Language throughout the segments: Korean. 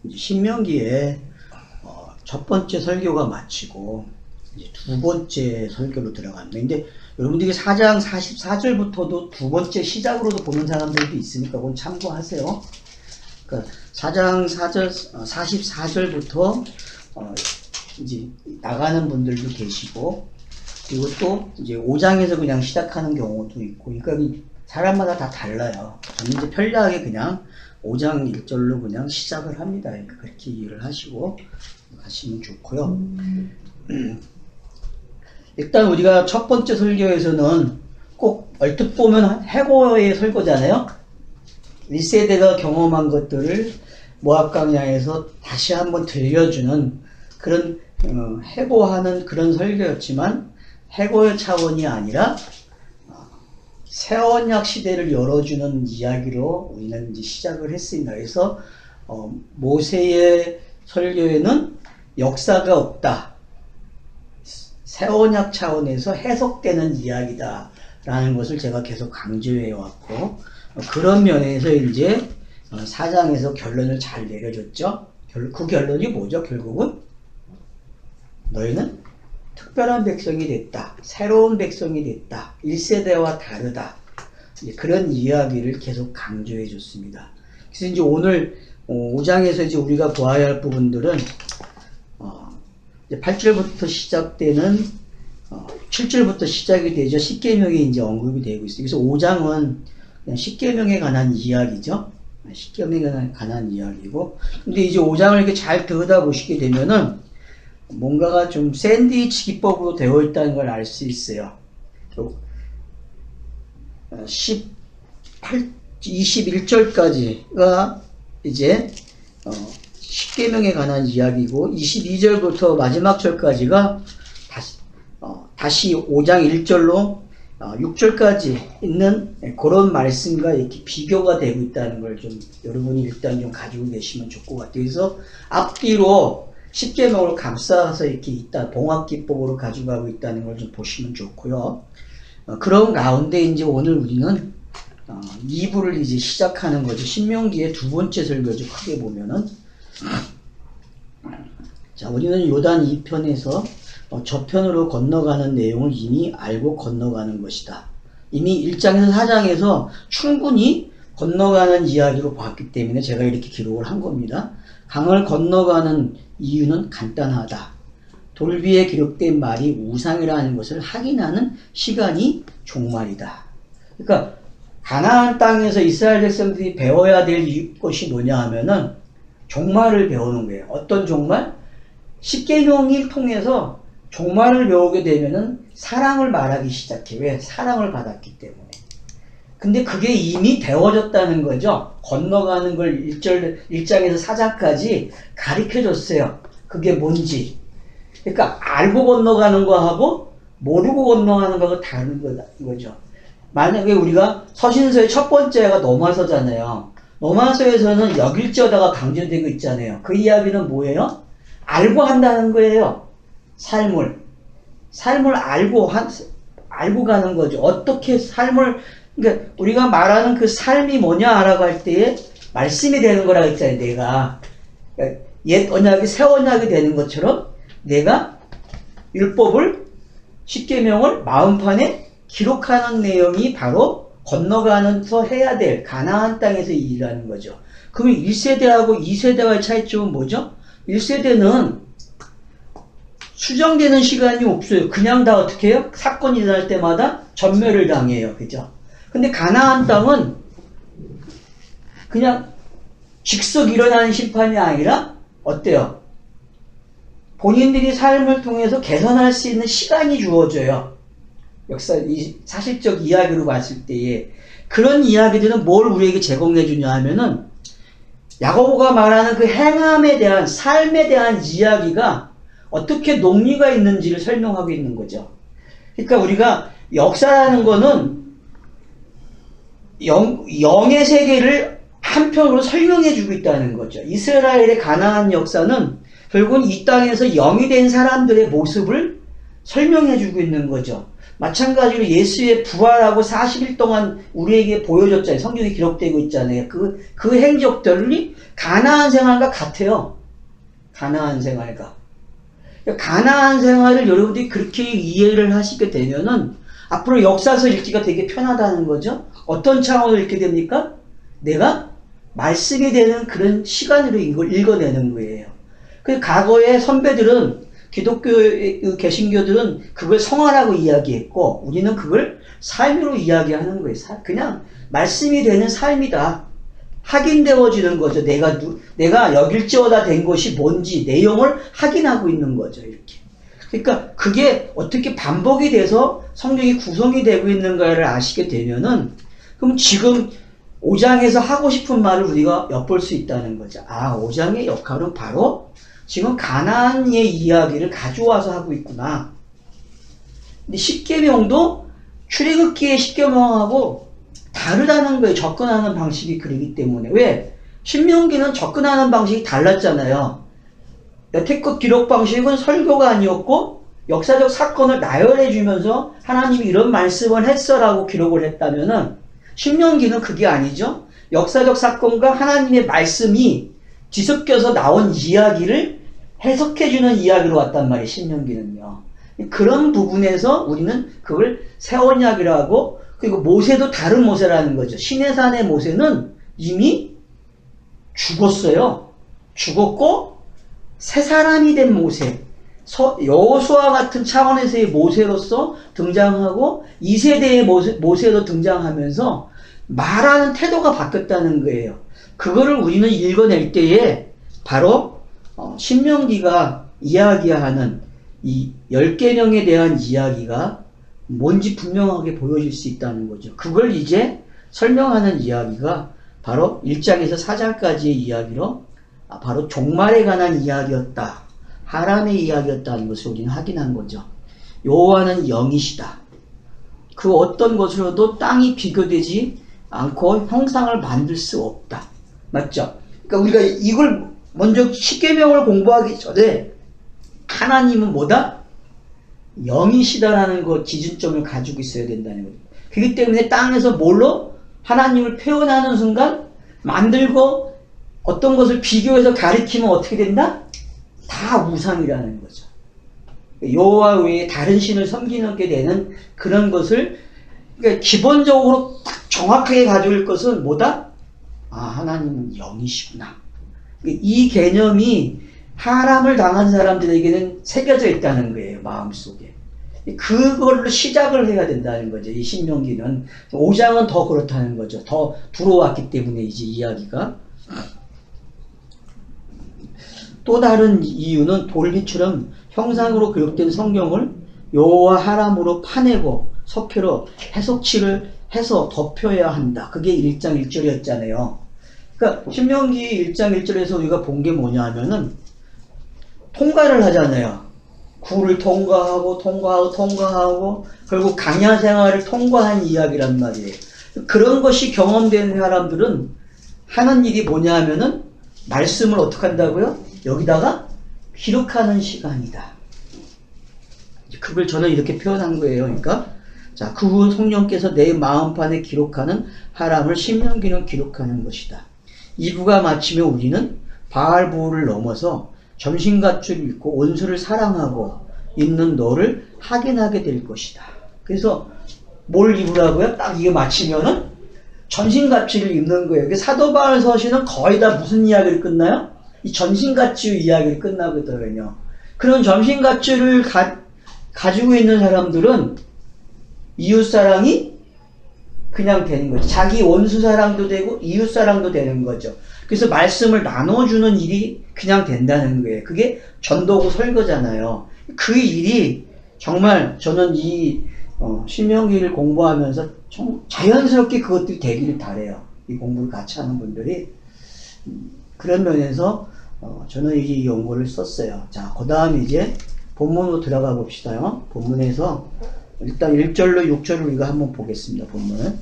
이제 신명기에 첫 번째 설교가 마치고 이제 두 번째 설교로 들어갑니다. 근데 여러분들이 4장 44절부터도 두 번째 시작으로도 보는 사람들도 있으니까 그건 참고하세요. 그러니까 4장 44절부터 이제 나가는 분들도 계시고, 그리고 또 이제 5장에서 그냥 시작하는 경우도 있고, 그러니까 사람마다 다 달라요. 저는 이제 편리하게 그냥 5장 1절로 그냥 시작을 합니다. 그러니까 그렇게 이해를 하시고 가시면 좋고요. 일단 우리가 첫 번째 설교에서는 꼭 얼핏 보면 해고의 설교잖아요. 1세대가 경험한 것들을 모압 광야에서 다시 한번 들려주는 그런 해고하는 그런 설교였지만, 해고의 차원이 아니라 새 언약 시대를 열어주는 이야기로 우리는 이제 시작을 했습니다. 그래서 모세의 설교에는 역사가 없다, 새 언약 차원에서 해석되는 이야기다 라는 것을 제가 계속 강조해 왔고, 그런 면에서 이제 4장에서 결론을 잘 내려줬죠. 그 결론이 뭐죠? 결국은 너희는 특별한 백성이 됐다, 새로운 백성이 됐다, 1세대와 다르다, 이제 그런 이야기를 계속 강조해 줬습니다. 그래서 이제 오늘 5장에서 이제 우리가 보아야 할 부분들은 이제 8절부터 시작되는 7절부터 시작이 되죠. 십계명이 이제 언급이 되고 있어요. 그래서 5장은 그냥 십계명에 관한 이야기죠. 십계명에 관한 이야기고, 근데 이제 5장을 이렇게 잘 들여다보시게 되면은 뭔가가 좀 샌드위치 기법으로 되어 있다는 걸 알 수 있어요. 21절까지가 이제 십계명에 관한 이야기고, 22절부터 마지막 절까지가 다시 5장 1절로 6절까지 있는 그런 말씀과 이렇게 비교가 되고 있다는 걸 좀 여러분이 일단 좀 가지고 계시면 좋을 것 같아요. 그래서 앞뒤로 십계명을 감싸서 이렇게 있다, 봉합기법으로 가져가고 있다는 걸 좀 보시면 좋고요. 그런 가운데 이제 오늘 우리는 2부를 이제 시작하는 거죠. 신명기의 두 번째 설교죠. 크게 보면은. 자, 우리는 요단 2편에서 저편으로 건너가는 내용을 이미 알고 건너가는 것이다. 이미 1장에서 4장에서 충분히 건너가는 이야기로 봤기 때문에 제가 이렇게 기록을 한 겁니다. 강을 건너가는 이유는 간단하다. 돌 위에 기록된 말이 우상이라는 것을 확인하는 시간이 종말이다. 그러니까 가나안 땅에서 이스라엘 백성들이 배워야 될 것이 뭐냐 하면은 종말을 배우는 거예요. 어떤 종말? 십계명을 통해서 종말을 배우게 되면은 사랑을 말하기 시작해. 왜? 사랑을 받았기 때문에. 근데 그게 이미 배워졌다는 거죠. 건너가는 걸 1장에서 4장까지 가르쳐 줬어요. 그게 뭔지. 그러니까 알고 건너가는 거하고 모르고 건너가는 거하고 다른 거죠. 만약에 우리가 서신서의 첫 번째가 노마서잖아요. 노마서에서는 여길지어다가 강조되고 있잖아요. 그 이야기는 뭐예요? 알고 한다는 거예요. 삶을 알고 가는 거죠. 어떻게 삶을, 그러니까 우리가 말하는 그 삶이 뭐냐 알아갈 때에 말씀이 되는 거라고 했잖아요. 내가 그러니까 옛 언약이 새 언약이 되는 것처럼 내가 율법을, 십계명을 마음판에 기록하는 내용이 바로 건너가면서 해야 될 가나안 땅에서 일하는 거죠. 그러면 1세대하고 2세대와의 차이점은 뭐죠? 1세대는 수정되는 시간이 없어요. 그냥 다 어떻게 해요? 사건이 일어날 때마다 전멸을 당해요. 그죠? 근데 가나안 땅은 그냥 즉석 일어나는 심판이 아니라 어때요? 본인들이 삶을 통해서 개선할 수 있는 시간이 주어져요. 사실적 이야기로 봤을 때에. 그런 이야기들은 뭘 우리에게 제공해 주냐 하면은 야고보가 말하는 그 행함에 대한, 삶에 대한 이야기가 어떻게 논리가 있는지를 설명하고 있는 거죠. 그러니까 우리가 역사라는 거는 영의 세계를 한편으로 설명해 주고 있다는 거죠. 이스라엘의 가나안 역사는 결국은 이 땅에서 영이 된 사람들의 모습을 설명해 주고 있는 거죠. 마찬가지로 예수의 부활하고 40일 동안 우리에게 보여줬잖아요. 성경에 기록되고 있잖아요. 그 행적들이 가나안 생활과 같아요. 가나안 생활과. 가나안 생활을 여러분들이 그렇게 이해를 하시게 되면은 앞으로 역사서 읽기가 되게 편하다는 거죠. 어떤 차원으로 읽게 됩니까? 내가 말씀이 되는 그런 시간으로 이걸 읽어내는 거예요. 그 과거의 선배들은 기독교 개신교들은 그걸 성화라고 이야기했고 우리는 그걸 삶으로 이야기하는 거예요. 그냥 말씀이 되는 삶이다. 확인되어지는 거죠. 내가 여길지어다 된 것이 뭔지 내용을 확인하고 있는 거죠. 이렇게. 그러니까 그게 어떻게 반복이 돼서 성경이 구성이 되고 있는가를 아시게 되면은 그럼 지금 5장에서 하고 싶은 말을 우리가 엿볼 수 있다는 거죠. 5장의 역할은 바로 지금 가나안의 이야기를 가져와서 하고 있구나. 근데 십계명도 출애굽기의 십계명하고 다르다는 거예요. 접근하는 방식이 그러기 때문에. 왜? 신명기는 접근하는 방식이 달랐잖아요. 여태껏 기록 방식은 설교가 아니었고 역사적 사건을 나열해 주면서 하나님이 이런 말씀을 했어라고 기록을 했다면은 신명기는 그게 아니죠. 역사적 사건과 하나님의 말씀이 뒤섞여서 나온 이야기를 해석해주는 이야기로 왔단 말이에요. 신명기는요. 그런 부분에서 우리는 그걸 새 언약이라고 하고 그리고 모세도 다른 모세라는 거죠. 시내산의 모세는 이미 죽었어요. 죽었고 새 사람이 된 모세. 여호수아와 같은 차원에서의 모세로서 등장하고 2세대의 모세로 등장하면서 말하는 태도가 바뀌었다는 거예요. 그거를 우리는 읽어낼 때에 바로 신명기가 이야기하는 이 10계명에 대한 이야기가 뭔지 분명하게 보여질 수 있다는 거죠. 그걸 이제 설명하는 이야기가 바로 1장에서 4장까지의 이야기로 바로 종말에 관한 이야기였다. 하람의 이야기였다는 것을 우리는 확인한 거죠. 여호와는 영이시다. 그 어떤 것으로도 땅이 비교되지 않고 형상을 만들 수 없다. 맞죠? 그러니까 우리가 이걸 먼저 십계명을 공부하기 전에 하나님은 뭐다? 영이시다라는 것 기준점을 가지고 있어야 된다는 거예요. 그렇기 때문에 땅에서 뭘로 하나님을 표현하는 순간 만들고 어떤 것을 비교해서 가리키면 어떻게 된다? 다 우상이라는 거죠. 여호와 외에 다른 신을 섬기게 되는 그런 것을 그러니까 기본적으로 딱 정확하게 가져올 것은 뭐다? 하나님은 영이시구나. 이 개념이 하람을 당한 사람들에게는 새겨져 있다는 거예요. 마음속에. 그걸로 시작을 해야 된다는 거죠. 이 신명기는. 5장은 더 그렇다는 거죠. 더 들어왔기 때문에 이제 이야기가. 또 다른 이유는 돌비처럼 형상으로 기록된 성경을 여호와 하람으로 파내고 석회로 해석치를 해서 덮여야 한다. 그게 1장 1절이었잖아요. 그러니까 신명기 1장 1절에서 우리가 본 게 뭐냐 하면은 통과를 하잖아요. 구를 통과하고 결국 강야 생활을 통과한 이야기란 말이에요. 그런 것이 경험된 사람들은 하는 일이 뭐냐 하면은 말씀을 어떻게 한다고요? 여기다가 기록하는 시간이다. 그걸 저는 이렇게 표현한 거예요. 그러니까 자, 그 후 성령께서 내 마음판에 기록하는 하람을 신명기는 기록하는 것이다. 2부가 마치면 우리는 바알보를 넘어서 전신갑주를 입고 원수를 사랑하고 있는 너를 확인하게 될 것이다. 그래서 뭘 입으라고요? 딱 이게 마치면은 전신갑주를 입는 거예요. 사도 바울 서신은 거의 다 무슨 이야기를 끝나요? 이 전신갑주 이야기를 끝나거든요. 그런 전신갑주를 가지고 있는 사람들은 이웃사랑이 그냥 되는 거죠. 자기 원수사랑도 되고 이웃사랑도 되는 거죠. 그래서 말씀을 나눠주는 일이 그냥 된다는 거예요. 그게 전도고 설거잖아요. 그 일이 정말 저는 이 신명기를 공부하면서 자연스럽게 그것들이 되기를 바래요. 이 공부를 같이 하는 분들이. 그런 면에서 저는 이 연구를 썼어요. 자, 그 다음 이제 본문으로 들어가 봅시다요. 본문에서 일단 1절로 6절을 우리가 한번 보겠습니다. 본문은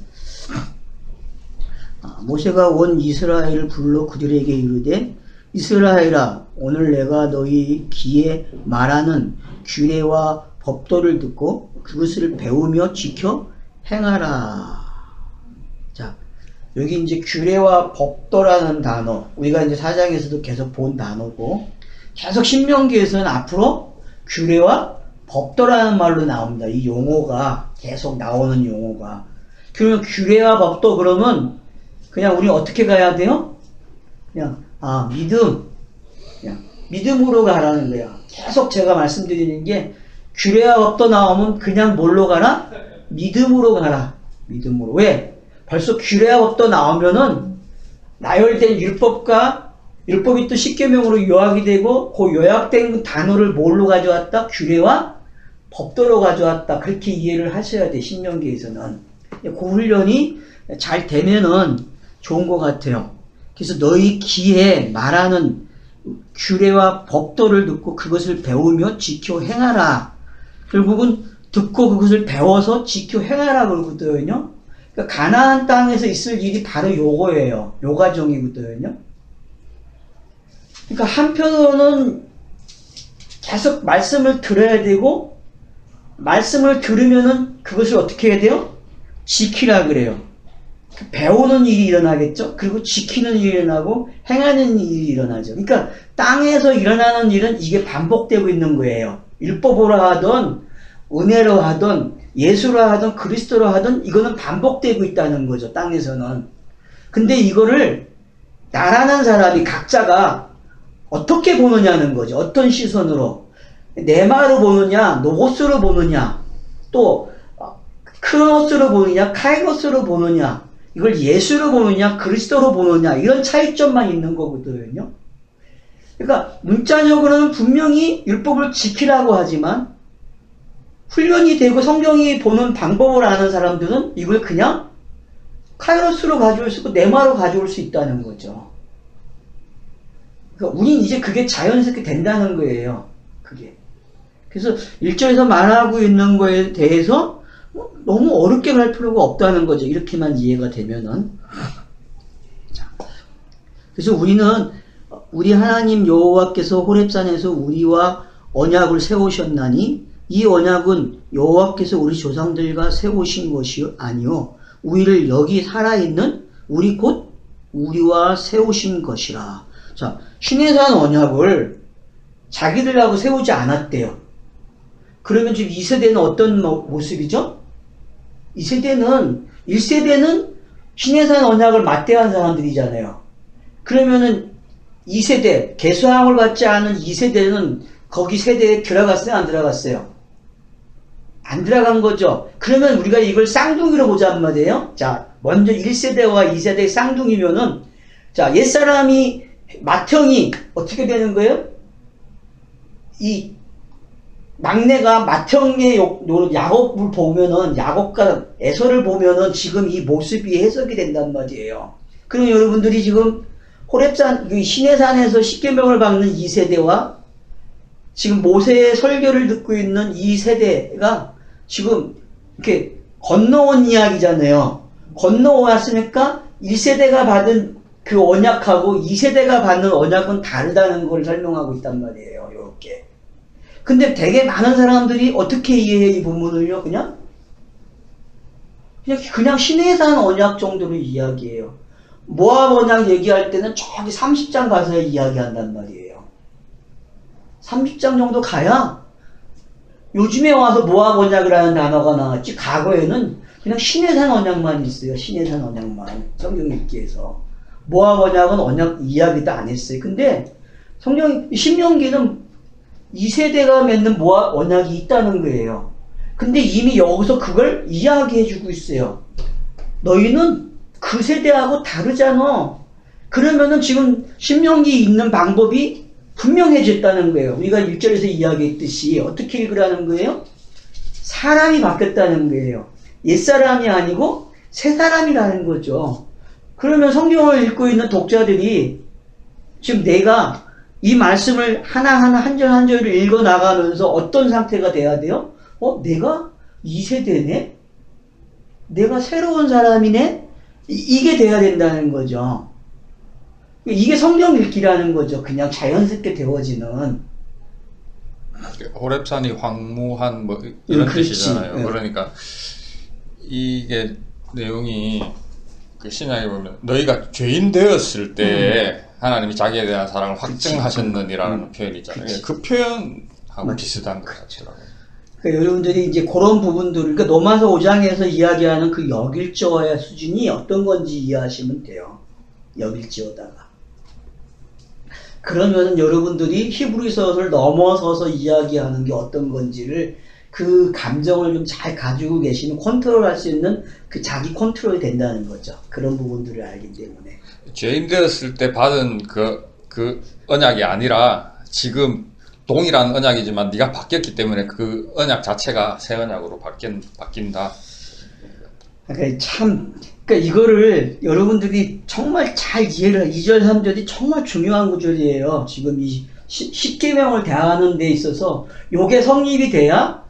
모세가 온 이스라엘을 불러 그들에게 이르되 이스라엘아 오늘 내가 너희 귀에 말하는 규례와 법도를 듣고 그것을 배우며 지켜 행하라. 자, 여기 이제 규례와 법도라는 단어, 우리가 이제 사장에서도 계속 본 단어고, 계속 신명기에서는 앞으로 규례와 법도라는 말로 나옵니다. 이 용어가 계속 나오는 용어가. 그러면 규례와 법도 그러면 그냥 우리 어떻게 가야 돼요? 그냥 믿음, 그냥 믿음으로 가라는 거야. 계속 제가 말씀드리는 게 규례와 법도 나오면 그냥 뭘로 가라? 믿음으로 가라. 믿음으로. 왜? 벌써 규례와 법도 나오면은 나열된 율법이 또 십계명으로 요약이 되고 그 요약된 단어를 뭘로 가져왔다? 규례와 법도로 가져왔다. 그렇게 이해를 하셔야 돼. 신명기에서는. 그 훈련이 잘 되면은 좋은 것 같아요. 그래서 너희 귀에 말하는 규례와 법도를 듣고 그것을 배우며 지켜 행하라. 결국은 듣고 그것을 배워서 지켜 행하라 그러거든요. 그러니까 가나안 땅에서 있을 일이 바로 요거예요. 요 과정이거든요. 그러니까 한편으로는 계속 말씀을 들어야 되고, 말씀을 들으면은 그것을 어떻게 해야 돼요? 지키라 그래요. 배우는 일이 일어나겠죠? 그리고 지키는 일이 일어나고 행하는 일이 일어나죠. 그러니까 땅에서 일어나는 일은 이게 반복되고 있는 거예요. 율법으로 하든 은혜로 하든 예수로 하든 그리스도로 하든 이거는 반복되고 있다는 거죠. 땅에서는. 근데 이거를 나라는 사람이 각자가 어떻게 보느냐는 거죠. 어떤 시선으로. 네마로 보느냐, 노고스로 보느냐, 또 크로노스로 보느냐, 카이로스로 보느냐, 이걸 예수로 보느냐, 그리스도로 보느냐, 이런 차이점만 있는 거거든요. 그러니까 문자적으로는 분명히 율법을 지키라고 하지만 훈련이 되고 성경이 보는 방법을 아는 사람들은 이걸 그냥 카이로스로 가져올 수 있고 네마로 가져올 수 있다는 거죠. 그러니까 우린 이제 그게 자연스럽게 된다는 거예요. 그게. 그래서 1절에서 말하고 있는 거에 대해서 너무 어렵게 갈 필요가 없다는 거죠. 이렇게만 이해가 되면은. 자, 그래서 우리 하나님 여호와께서 호렙산에서 우리와 언약을 세우셨나니 이 언약은 여호와께서 우리 조상들과 세우신 것이 아니요 우리를 여기 살아있는 우리 곧 우리와 세우신 것이라. 자, 시내산 언약을 자기들하고 세우지 않았대요. 그러면 지금 2세대는 어떤 모습이죠? 1세대는 시내산 언약을 맞대한 사람들이잖아요. 그러면은 2세대, 계수함을 받지 않은 2세대는 거기 세대에 들어갔어요? 안 들어갔어요? 안 들어간 거죠. 그러면 우리가 이걸 쌍둥이로 보자는 말이에요. 자, 먼저 1세대와 2세대의 쌍둥이면은, 자, 옛사람이, 맏형이 어떻게 되는 거예요? 이 막내가 맏형의 야곱을 보면은, 야곱과 에서를 보면은 지금 이 모습이 해석이 된단 말이에요. 그럼 여러분들이 지금 호렙산, 시내산에서 십계명을 받는 2세대와 지금 모세의 설교를 듣고 있는 2세대가 지금 이렇게 건너온 이야기잖아요. 건너왔으니까 1세대가 받은 그 언약하고 2세대가 받는 언약은 다르다는 걸 설명하고 있단 말이에요. 이렇게. 근데 되게 많은 사람들이 어떻게 이해해, 이 부분을요? 그냥 시내산 언약 정도로 이야기해요. 모압 언약 얘기할 때는 저기 30장 가서 이야기한단 말이에요. 30장 정도 가야 요즘에 와서 모압 언약이라는 단어가 나왔지, 과거에는 그냥 시내산 언약만 있어요. 시내산 언약만. 성경 읽기에서. 모압 언약은 언약 이야기도 안 했어요. 근데 신명기는 2세대가 맺는 모압 언약이 있다는 거예요. 근데 이미 여기서 그걸 이야기해주고 있어요. 너희는 그 세대하고 다르잖아. 그러면은 지금 신명기 읽는 방법이 분명해졌다는 거예요. 우리가 1절에서 이야기했듯이 어떻게 읽으라는 거예요? 사람이 바뀌었다는 거예요. 옛사람이 아니고 새사람이라는 거죠. 그러면 성경을 읽고 있는 독자들이 지금 내가 이 말씀을 하나하나 한 절 한 절을 읽어 나가면서 어떤 상태가 돼야 돼요? 내가 2세대네? 내가 새로운 사람이네? 이게 돼야 된다는 거죠. 이게 성경 읽기라는 거죠. 그냥 자연스럽게 되어지는. 호렙산이 황무한 뭐 이런 뜻이잖아요. 네. 그러니까 이게 내용이 그 신약에 보면 너희가 죄인 되었을 때 하나님이 자기에 대한 사랑을 확증하셨느니라는 표현이 있잖아요. 그 표현하고 비슷한 것 같더라고요. 그러니까 여러분들이 이제 그런 부분들, 그러니까 로마서 5장에서 이야기하는 그 여길저어의 수준이 어떤 건지 이해하시면 돼요. 여길지어다가. 그러면은 여러분들이 히브리서를 넘어서서 이야기하는 게 어떤 건지를 그 감정을 좀 잘 가지고 계시면 컨트롤할 수 있는 그 자기 컨트롤이 된다는 거죠. 그런 부분들을 알기 때문에. 죄인 되었을 때 받은 그 언약이 아니라 지금 동일한 언약이지만 네가 바뀌었기 때문에 그 언약 자체가 새 언약으로 바뀐다. 그러니까 이거를 여러분들이 정말 잘 이해를, 2절, 3절이 정말 중요한 구절이에요. 지금 이 10계명을 대하는 데 있어서 요게 성립이 돼야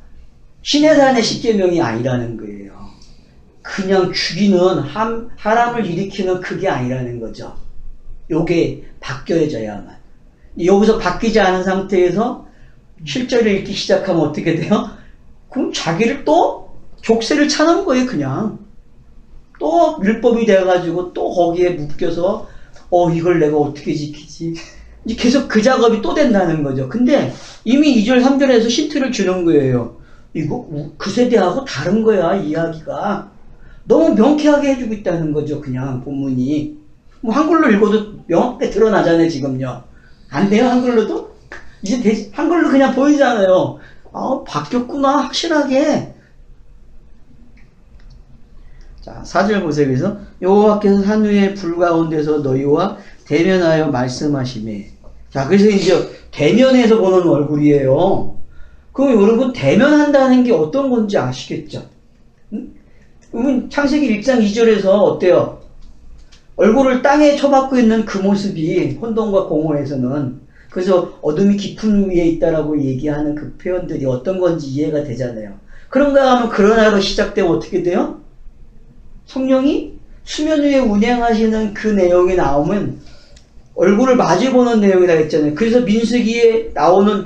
시내산의 10계명이 아니라는 거예요. 그냥 죽이는, 하람을 일으키는 그게 아니라는 거죠. 요게 바뀌어져야만. 여기서 바뀌지 않은 상태에서 실절을 읽기 시작하면 어떻게 돼요? 그럼 자기를 또 족쇄를 차는 거예요, 그냥. 또 율법이 돼가지고 또 거기에 묶여서 이걸 내가 어떻게 지키지? 이제 계속 그 작업이 또 된다는 거죠. 근데 이미 2절, 3절에서 힌트를 주는 거예요. 이거 그 세대하고 다른 거야, 이야기가. 너무 명쾌하게 해주고 있다는 거죠, 그냥 본문이. 뭐 한글로 읽어도 명확하게 드러나잖아요, 지금요. 안 돼요, 한글로도? 이제 한글로 그냥 보이잖아요. 바뀌었구나, 확실하게. 자, 4절 보세요. 그래서 여호와께서 산 위에 불 가운데서 너희와 대면하여 말씀하시매. 자, 그래서 이제 대면에서 보는 얼굴이에요. 그럼 여러분 대면한다는 게 어떤 건지 아시겠죠? 그러면 창세기 1장 2절에서 어때요? 얼굴을 땅에 쳐박고 있는 그 모습이 혼돈과 공허에서는, 그래서 어둠이 깊은 위에 있다라고 얘기하는 그 표현들이 어떤 건지 이해가 되잖아요. 그런가 하면 그러나로 시작되면 어떻게 돼요? 성령이 수면 위에 운행하시는 그 내용이 나오면 얼굴을 마주보는 내용이라 했잖아요. 그래서 민수기에 나오는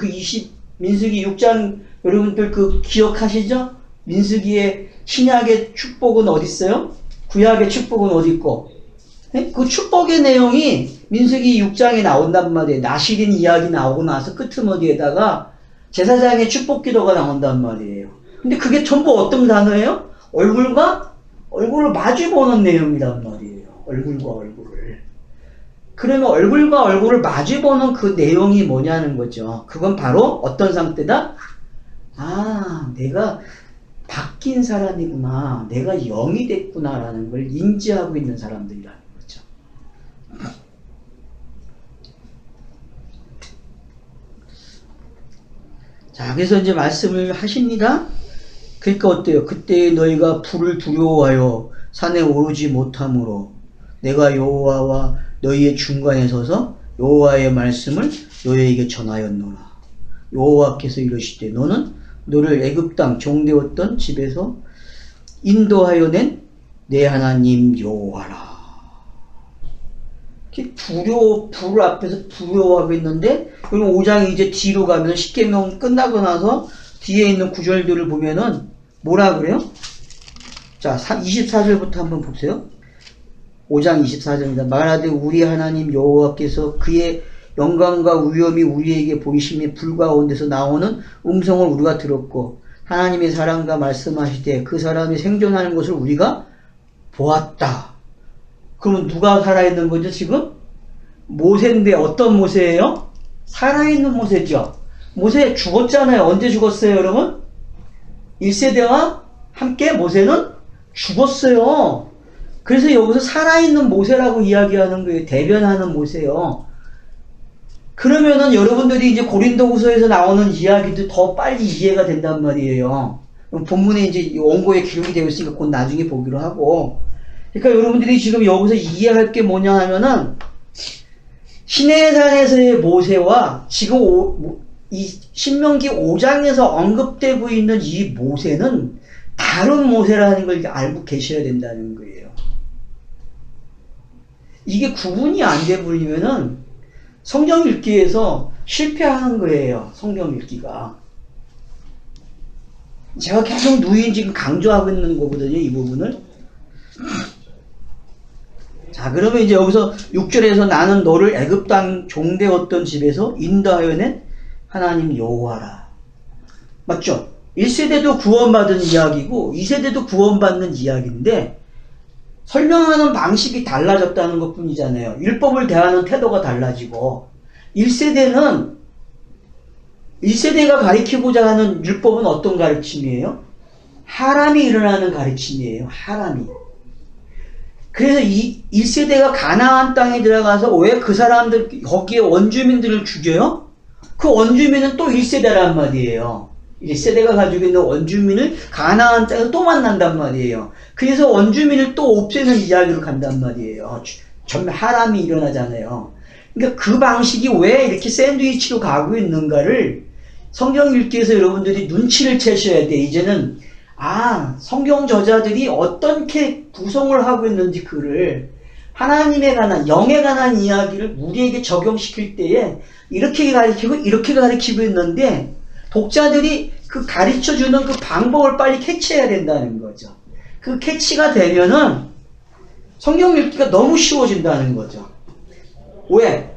민수기 6장 여러분들 그 기억하시죠? 민수기의 신약의 축복은 어디 있어요? 구약의 축복은 어디 있고? 그 축복의 내용이 민수기 6장에 나온단 말이에요. 나실인 이야기 나오고 나서 끄트머리에다가 제사장의 축복 기도가 나온단 말이에요. 근데 그게 전부 어떤 단어예요? 얼굴을 마주보는 내용이란 말이에요. 얼굴과 얼굴을. 그러면 얼굴과 얼굴을 마주보는 그 내용이 뭐냐는 거죠. 그건 바로 어떤 상태다? 내가 바뀐 사람이구나. 내가 영이 됐구나라는 걸 인지하고 있는 사람들이라는 거죠. 자, 그래서 이제 말씀을 하십니다. 그러니까 어때요? 그때 너희가 불을 두려워하여 산에 오르지 못함으로 내가 여호와와 너희의 중간에 서서 여호와의 말씀을 너희에게 전하였노라. 여호와께서 이르시되 너는 너를 애굽 땅 종되었던 집에서 인도하여 낸 내 하나님 여호와라. 불 앞에서 두려워하고 있는데, 그럼 5장이 이제 뒤로 가면 10계명 끝나고 나서 뒤에 있는 구절들을 보면은 뭐라 그래요? 자, 24절부터 한번 보세요. 5장 24절입니다. 말하되 우리 하나님 여호와께서 그의 영광과 위엄이 우리에게 보이심에 불 가운데서 나오는 음성을 우리가 들었고 하나님의 사랑과 말씀하시되 그 사람이 생존하는 것을 우리가 보았다. 그러면 누가 살아있는 거죠, 지금? 모세인데 어떤 모세예요? 살아있는 모세죠. 모세 죽었잖아요. 언제 죽었어요, 여러분? 1세대와 함께 모세는 죽었어요. 그래서 여기서 살아있는 모세라고 이야기하는 거예요. 대변하는 모세요. 그러면은 여러분들이 이제 고린도후서에서 나오는 이야기도 더 빨리 이해가 된단 말이에요. 본문에 이제 원고에 기록이 되어 있으니까 곧 나중에 보기로 하고. 그러니까 여러분들이 지금 여기서 이해할 게 뭐냐 하면은 시내산에서의 모세와 지금 이 신명기 5장에서 언급되고 있는 이 모세는 다른 모세라는 걸 알고 계셔야 된다는 거예요. 이게 구분이 안 돼버리면은 성경 읽기에서 실패하는 거예요. 성경 읽기가. 제가 계속 누인 지금 강조하고 있는 거거든요, 이 부분을. 자, 그러면 이제 여기서 6절에서 나는 너를 애굽 땅 종되었던 집에서 인도하여 낸 하나님 여호와라. 맞죠? 1세대도 구원받은 이야기고 2세대도 구원받는 이야기인데 설명하는 방식이 달라졌다는 것 뿐이잖아요. 율법을 대하는 태도가 달라지고 1세대가 가리키고자 하는 율법은 어떤 가르침이에요? 하람이 일어나는 가르침이에요. 하람이. 그래서 이 1세대가 가나안 땅에 들어가서 왜 그 사람들 거기에 원주민들을 죽여요? 그 원주민은 또 1세대란 말이에요. 1세대가 가지고 있는 원주민을 가나안 땅에서 또 만난단 말이에요. 그래서 원주민을 또 없애는 이야기로 간단 말이에요. 전면 하람이 일어나잖아요. 그러니까 그 방식이 왜 이렇게 샌드위치로 가고 있는가를 성경 읽기에서 여러분들이 눈치를 채셔야 돼. 이제는 성경 저자들이 어떻게 구성을 하고 있는지 그를 하나님에 관한 영에 관한 이야기를 우리에게 적용시킬 때에 이렇게 가르치고 이렇게 가르치고 있는데 독자들이 그 가르쳐주는 그 방법을 빨리 캐치해야 된다는 거죠. 그 캐치가 되면은 성경 읽기가 너무 쉬워진다는 거죠. 왜?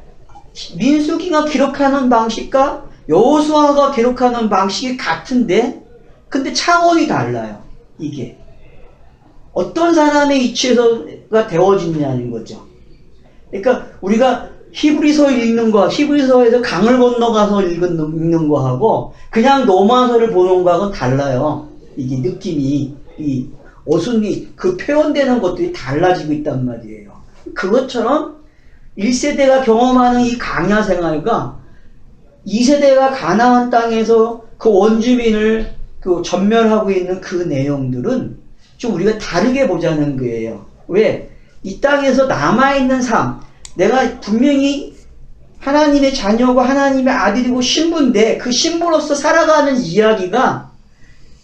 민수기가 기록하는 방식과 여호수아가 기록하는 방식이 같은데 근데 차원이 달라요. 이게 어떤 사람의 위치에서가 되어지냐는 거죠. 그러니까 우리가 히브리서 읽는 거, 히브리서에서 강을 건너가서 읽는 거하고 그냥 로마서를 보는 거하고는 달라요. 이게 느낌이, 이 어순이, 그 표현되는 것들이 달라지고 있단 말이에요. 그것처럼 1세대가 경험하는 이 강야 생활과 2세대가 가나안 땅에서 그 원주민을 그 전멸하고 있는 그 내용들은 좀 우리가 다르게 보자는 거예요. 왜? 이 땅에서 남아있는 삶, 내가 분명히 하나님의 자녀고 하나님의 아들이고 신부인데 그 신부로서 살아가는 이야기가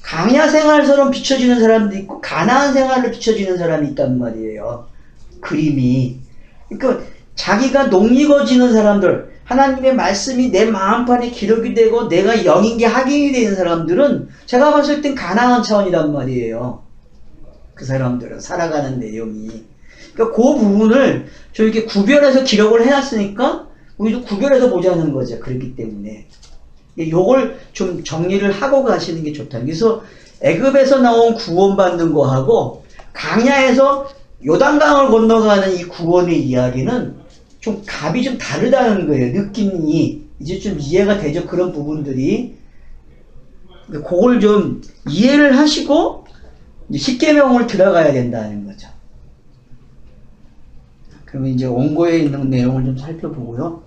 강야 생활처럼 비춰지는 사람도 있고 가나안 생활로 비춰지는 사람이 있단 말이에요. 그림이. 그러니까 자기가 녹익어지는 사람들, 하나님의 말씀이 내 마음판에 기록이 되고 내가 영인 게 확인이 되는 사람들은 제가 봤을 땐 가나안 차원이란 말이에요. 그 사람들은 살아가는 내용이. 그러니까 그 부분을 저렇게 구별해서 기록을 해놨으니까 우리도 구별해서 보자는 거죠. 그렇기 때문에 요걸 좀 정리를 하고 가시는 게 좋다. 그래서 애굽에서 나온 구원받는 거하고 강야에서 요단강을 건너가는 이 구원의 이야기는 좀 값이 좀 다르다는 거예요. 느낌이 이제 좀 이해가 되죠. 그런 부분들이. 그걸 좀 이해를 하시고 십계명을 들어가야 된다는 거죠. 그러면 이제 원고에 있는 내용을 좀 살펴보고요.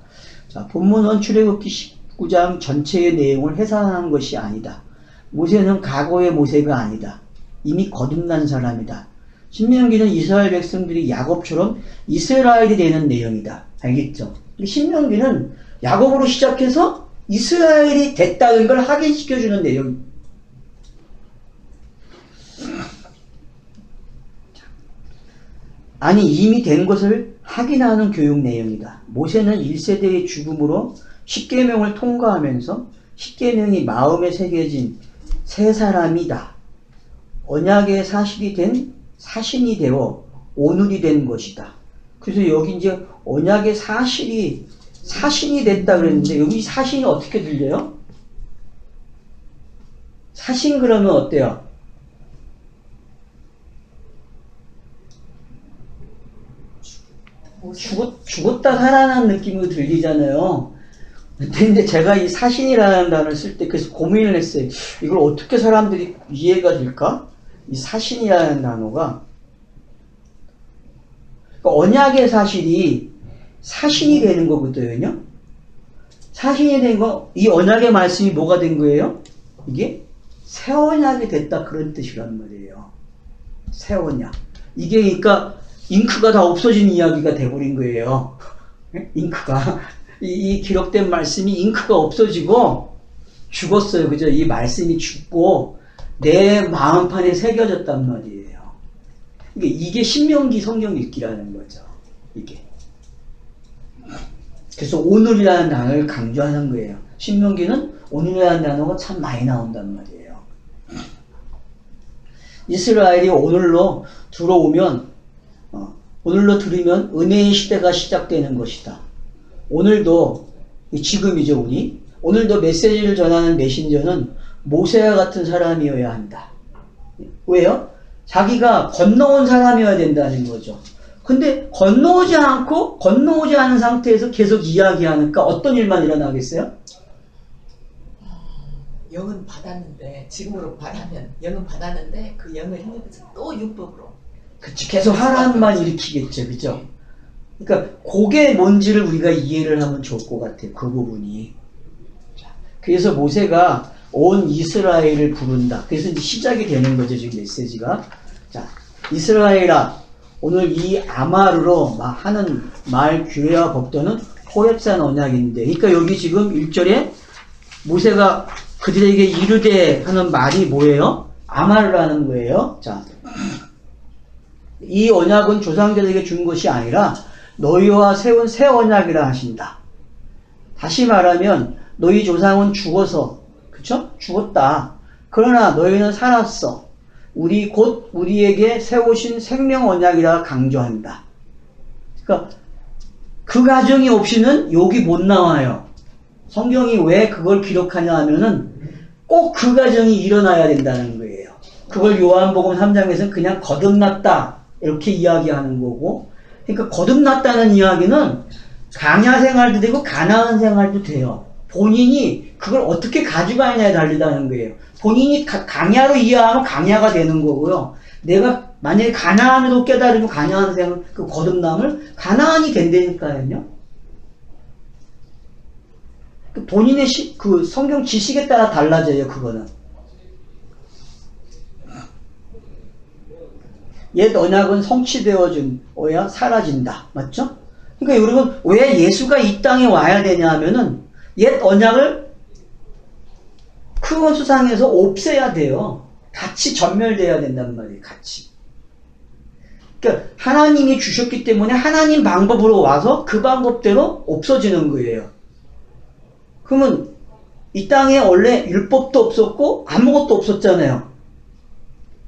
자, 본문은 출애굽기 19장 전체의 내용을 해석하는 것이 아니다. 모세는 과거의 모세가 아니다. 이미 거듭난 사람이다. 신명기는 이스라엘 백성들이 야곱처럼 이스라엘이 되는 내용이다. 알겠죠? 신명기는 야곱으로 시작해서 이스라엘이 됐다는 걸 확인시켜주는 내용. 아니 이미 된 것을 확인하는 교육 내용이다. 모세는 1세대의 죽음으로 십계명을 통과하면서 십계명이 마음에 새겨진 새 사람이다. 언약의 사실이 된 사신이 되어 오늘이 된 것이다. 그래서 여기 이제 언약의 사신이 됐다 그랬는데 여기 사신이 어떻게 들려요? 사신 그러면 어때요? 죽었다 살아난 느낌으로 들리잖아요. 근데 제가 이 사신이라는 단어를 쓸 때 그래서 고민을 했어요. 이걸 어떻게 사람들이 이해가 될까? 이 사신이라는 단어가 그러니까 언약의 사실이 사신이 되는 거거든요. 사신이 된 거, 이 언약의 말씀이 뭐가 된 거예요? 이게 새 언약이 됐다 그런 뜻이란 말이에요. 새 언약. 이게 그러니까 잉크가 다 없어진 이야기가 돼버린 거예요. 잉크가. 이 기록된 말씀이 잉크가 없어지고 죽었어요. 그죠? 이 말씀이 죽고 내 마음판에 새겨졌단 말이에요. 이게 신명기 성경 읽기라는 거죠. 이게. 그래서 오늘이라는 단어를 강조하는 거예요. 신명기는 오늘이라는 단어가 참 많이 나온단 말이에요. 이스라엘이 오늘로 들어오면 오늘로 들으면 은혜의 시대가 시작되는 것이다. 오늘도 지금이죠 우리. 오늘도 메시지를 전하는 메신저는 모세와 같은 사람이어야 한다. 왜요? 자기가 건너온 사람이어야 된다는 거죠. 근데 건너오지 않고 건너오지 않은 상태에서 계속 이야기하니까 어떤 일만 일어나겠어요? 영은 받았는데 지금으로 말하면 영은 받았는데 그 영을 행해서 또 율법으로 그치, 계속 하나님만 일으키겠죠, 그죠? 그러니까 그게 뭔지를 우리가 이해를 하면 좋을 것 같아요, 그 부분이. 자, 그래서 모세가 온 이스라엘을 부른다. 그래서 이제 시작이 되는 거죠, 지금 메시지가. 자, 이스라엘아, 오늘 이 아마르로 하는 말, 규례와 법도는 호렙산 언약인데, 그러니까 여기 지금 1절에 모세가 그들에게 이르되 하는 말이 뭐예요? 아마르라는 거예요. 자, 이 언약은 조상들에게 준 것이 아니라 너희와 세운 새 언약이라 하신다. 다시 말하면 너희 조상은 죽어서, 그쵸? 죽었다. 그러나 너희는 살았어. 곧 우리에게 세우신 생명 언약이라 강조한다. 그러니까 그 가정이 없이는 여기 못 나와요. 성경이 왜 그걸 기록하냐 하면은 꼭 그 가정이 일어나야 된다는 거예요. 그걸 요한복음 3장에서는 그냥 거듭났다 이렇게 이야기하는 거고, 그러니까 거듭났다는 이야기는 강야 생활도 되고 가나안 생활도 돼요. 본인이 그걸 어떻게 가져가느냐에 달리다는 거예요. 본인이 강야로 이해하면 강야가 되는 거고요. 내가 만약에 가나안으로 깨달으면 가나안 생활, 그 거듭남을 가나안이 된다니까요. 본인의 그 성경 지식에 따라 달라져요, 그거는. 옛 언약은 성취되어야 사라진다. 맞죠? 그러니까 여러분, 왜 예수가 이 땅에 와야 되냐 하면은 옛 언약을 그 수상에서 없애야 돼요. 같이 전멸돼야 된단 말이에요, 같이. 그러니까 하나님이 주셨기 때문에 하나님 방법으로 와서 그 방법대로 없어지는 거예요. 그러면 이 땅에 원래 율법도 없었고 아무것도 없었잖아요.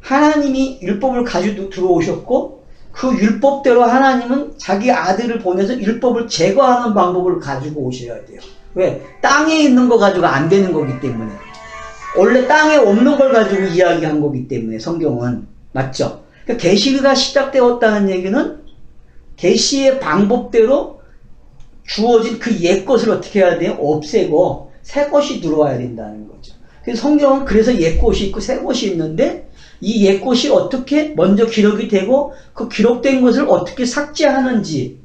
하나님이 율법을 가지고 들어오셨고 그 율법대로 하나님은 자기 아들을 보내서 율법을 제거하는 방법을 가지고 오셔야 돼요. 왜? 땅에 있는 거 가지고 안 되는 거기 때문에. 원래 땅에 없는 걸 가지고 이야기한 거기 때문에 성경은. 맞죠? 그러니까 계시가 시작되었다는 얘기는 계시의 방법대로 주어진 그 옛 것을 어떻게 해야 돼요? 없애고 새 것이 들어와야 된다는 거죠. 그래서 성경은 그래서 옛 것이 있고 새 것이 있는데 이 옛 것이 어떻게 먼저 기록이 되고 그 기록된 것을 어떻게 삭제하는지,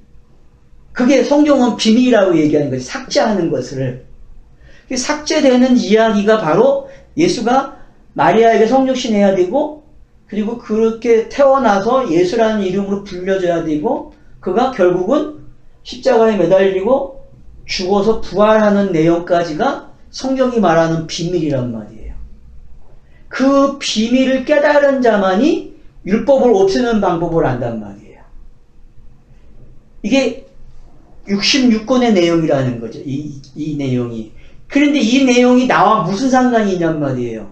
그게 성경은 비밀이라고 얘기하는 거죠. 삭제하는 것을. 삭제되는 이야기가 바로 예수가 마리아에게 성육신해야 되고, 그리고 그렇게 태어나서 예수라는 이름으로 불려져야 되고, 그가 결국은 십자가에 매달리고 죽어서 부활하는 내용까지가 성경이 말하는 비밀이란 말이에요. 그 비밀을 깨달은 자만이 율법을 없애는 방법을 안단 말이에요. 이게 66권의 내용이라는 거죠. 이 내용이. 그런데 이 내용이 나와 무슨 상관이 있냔 말이에요.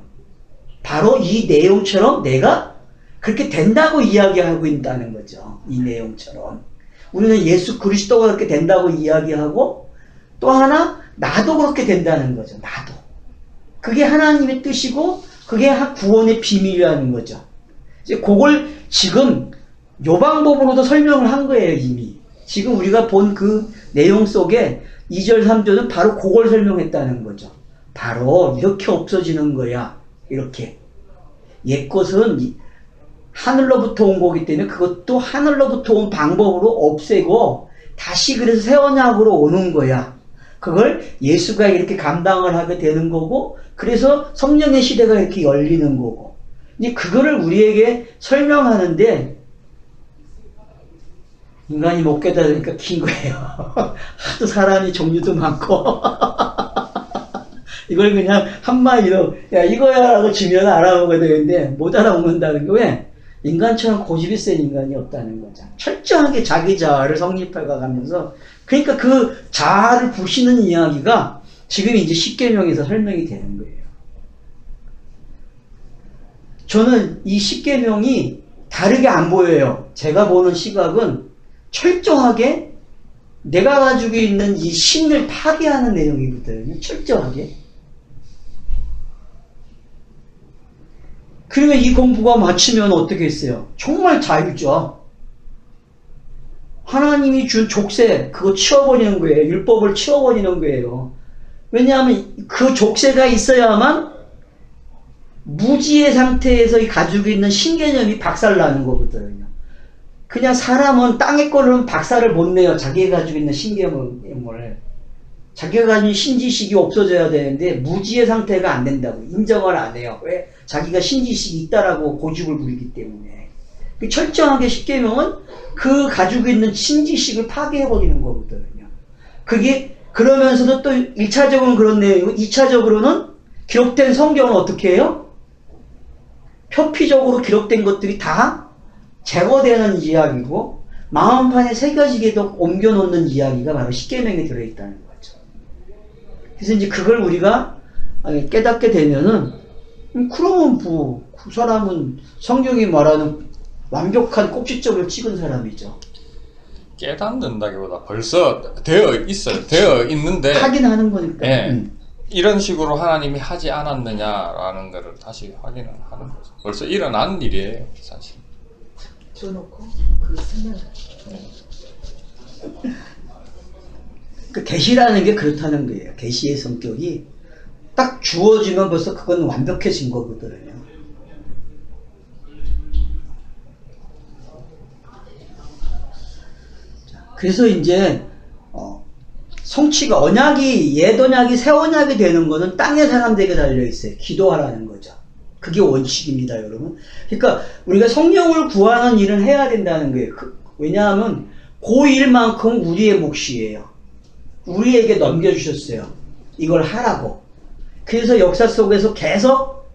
바로 이 내용처럼 내가 그렇게 된다고 이야기하고 있다는 거죠. 이 내용처럼. 우리는 예수 그리스도가 그렇게 된다고 이야기하고, 또 하나 나도 그렇게 된다는 거죠. 나도. 그게 하나님의 뜻이고 그게 구원의 비밀이라는 거죠. 이제 그걸 지금 요 방법으로도 설명을 한 거예요, 이미. 지금 우리가 본 그 내용 속에 2절, 3절은 바로 그걸 설명했다는 거죠. 바로 이렇게 없어지는 거야. 이렇게. 옛 것은 하늘로부터 온 거기 때문에 그것도 하늘로부터 온 방법으로 없애고 다시 그래서 새 언약으로 오는 거야. 그걸 예수가 이렇게 감당을 하게 되는 거고, 그래서 성령의 시대가 이렇게 열리는 거고. 이제 그거를 우리에게 설명하는데 인간이 못 깨달으니까 긴 거예요. 하도 사람이 종류도 많고 이걸 그냥 한마디로 야 이거야 라고 주면 알아먹어야 되는데 못 알아먹는다는 거. 왜? 인간처럼 고집이 센 인간이 없다는 거죠. 철저하게 자기 자아를 성립해 가면서, 그러니까 그 자아를 부시는 이야기가 지금 이제 십계명에서 설명이 되는 거예요. 저는 이 십계명이 다르게 안 보여요. 제가 보는 시각은 철저하게 내가 가지고 있는 이 신을 파괴하는 내용이거든요. 철저하게. 그러면 이 공부가 마치면 어떻게 했어요? 정말 자유죠. 하나님이 준 족쇄 그거 치워버리는 거예요. 율법을 치워버리는 거예요. 왜냐하면 그 족쇄가 있어야만 무지의 상태에서 가지고 있는 신개념이 박살나는 거거든요. 그냥 사람은 땅의 거는 박살을 못 내요. 자기가 가지고 있는 신개념을. 자기가 가지고 있는 신지식이 없어져야 되는데 무지의 상태가 안 된다고. 인정을 안 해요. 왜? 자기가 신지식이 있다라고 고집을 부리기 때문에. 철저하게 십계명은 그 가지고 있는 신지식을 파괴해버리는 거거든요. 그게 그러면서도 또 1차적으로는 그런 내용이고 2차적으로는 기록된 성경은 어떻게 해요? 표피적으로 기록된 것들이 다 제거되는 이야기고 마음판에 새겨지게도 옮겨놓는 이야기가 바로 십계명에 들어있다는 거죠. 그래서 이제 그걸 우리가 깨닫게 되면은 그러면 그 사람은 성경이 말하는 완벽한 꼭지점을 찍은 사람이죠. 깨닫는다기보다 벌써 되어 있어요. 되어 있는데 확인하는 거니까. 예, 이런 식으로 하나님이 하지 않았느냐라는 것을 다시 확인을 하는 거죠. 벌써 일어난 일이에요, 사실. 줘놓고 그 설명을. 그 계시라는 게 그렇다는 거예요. 계시의 성격이 딱 주어지면 벌써 그건 완벽해진 거거든요. 그래서 이제 성취가 언약이 옛 언약이 새 언약이 되는 거는 땅의 사람들에게 달려 있어요. 기도하라는 거죠. 그게 원칙입니다, 여러분. 그러니까 우리가 성령을 구하는 일은 해야 된다는 거예요. 왜냐하면 그 일만큼 우리의 몫이에요. 우리에게 넘겨주셨어요. 이걸 하라고. 그래서 역사 속에서 계속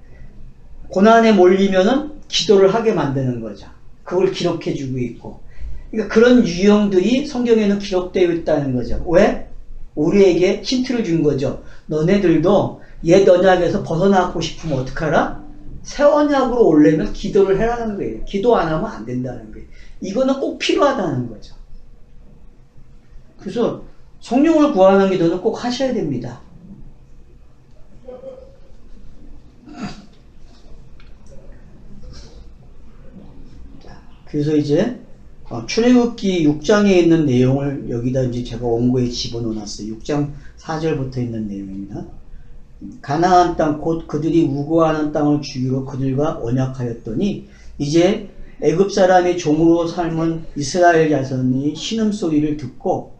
고난에 몰리면은 기도를 하게 만드는 거죠. 그걸 기록해주고 있고. 그러니까 그런 유형들이 성경에는 기록되어 있다는 거죠. 왜? 우리에게 힌트를 준 거죠. 너네들도 옛 언약에서 벗어나고 싶으면 어떡하라? 새 언약으로 오려면 기도를 해라는 거예요. 기도 안 하면 안 된다는 거예요. 이거는 꼭 필요하다는 거죠. 그래서 성령을 구하는 기도는 꼭 하셔야 됩니다. 그래서 이제 출애굽기 6장에 있는 내용을 여기다 이제 제가 원고에 집어넣어놨어요. 6장 4절부터 있는 내용입니다. 가나안 땅 곧 그들이 우고하는 땅을 주기로 그들과 언약하였더니 이제 애굽 사람의 종으로 삶은 이스라엘 자손이 신음소리를 듣고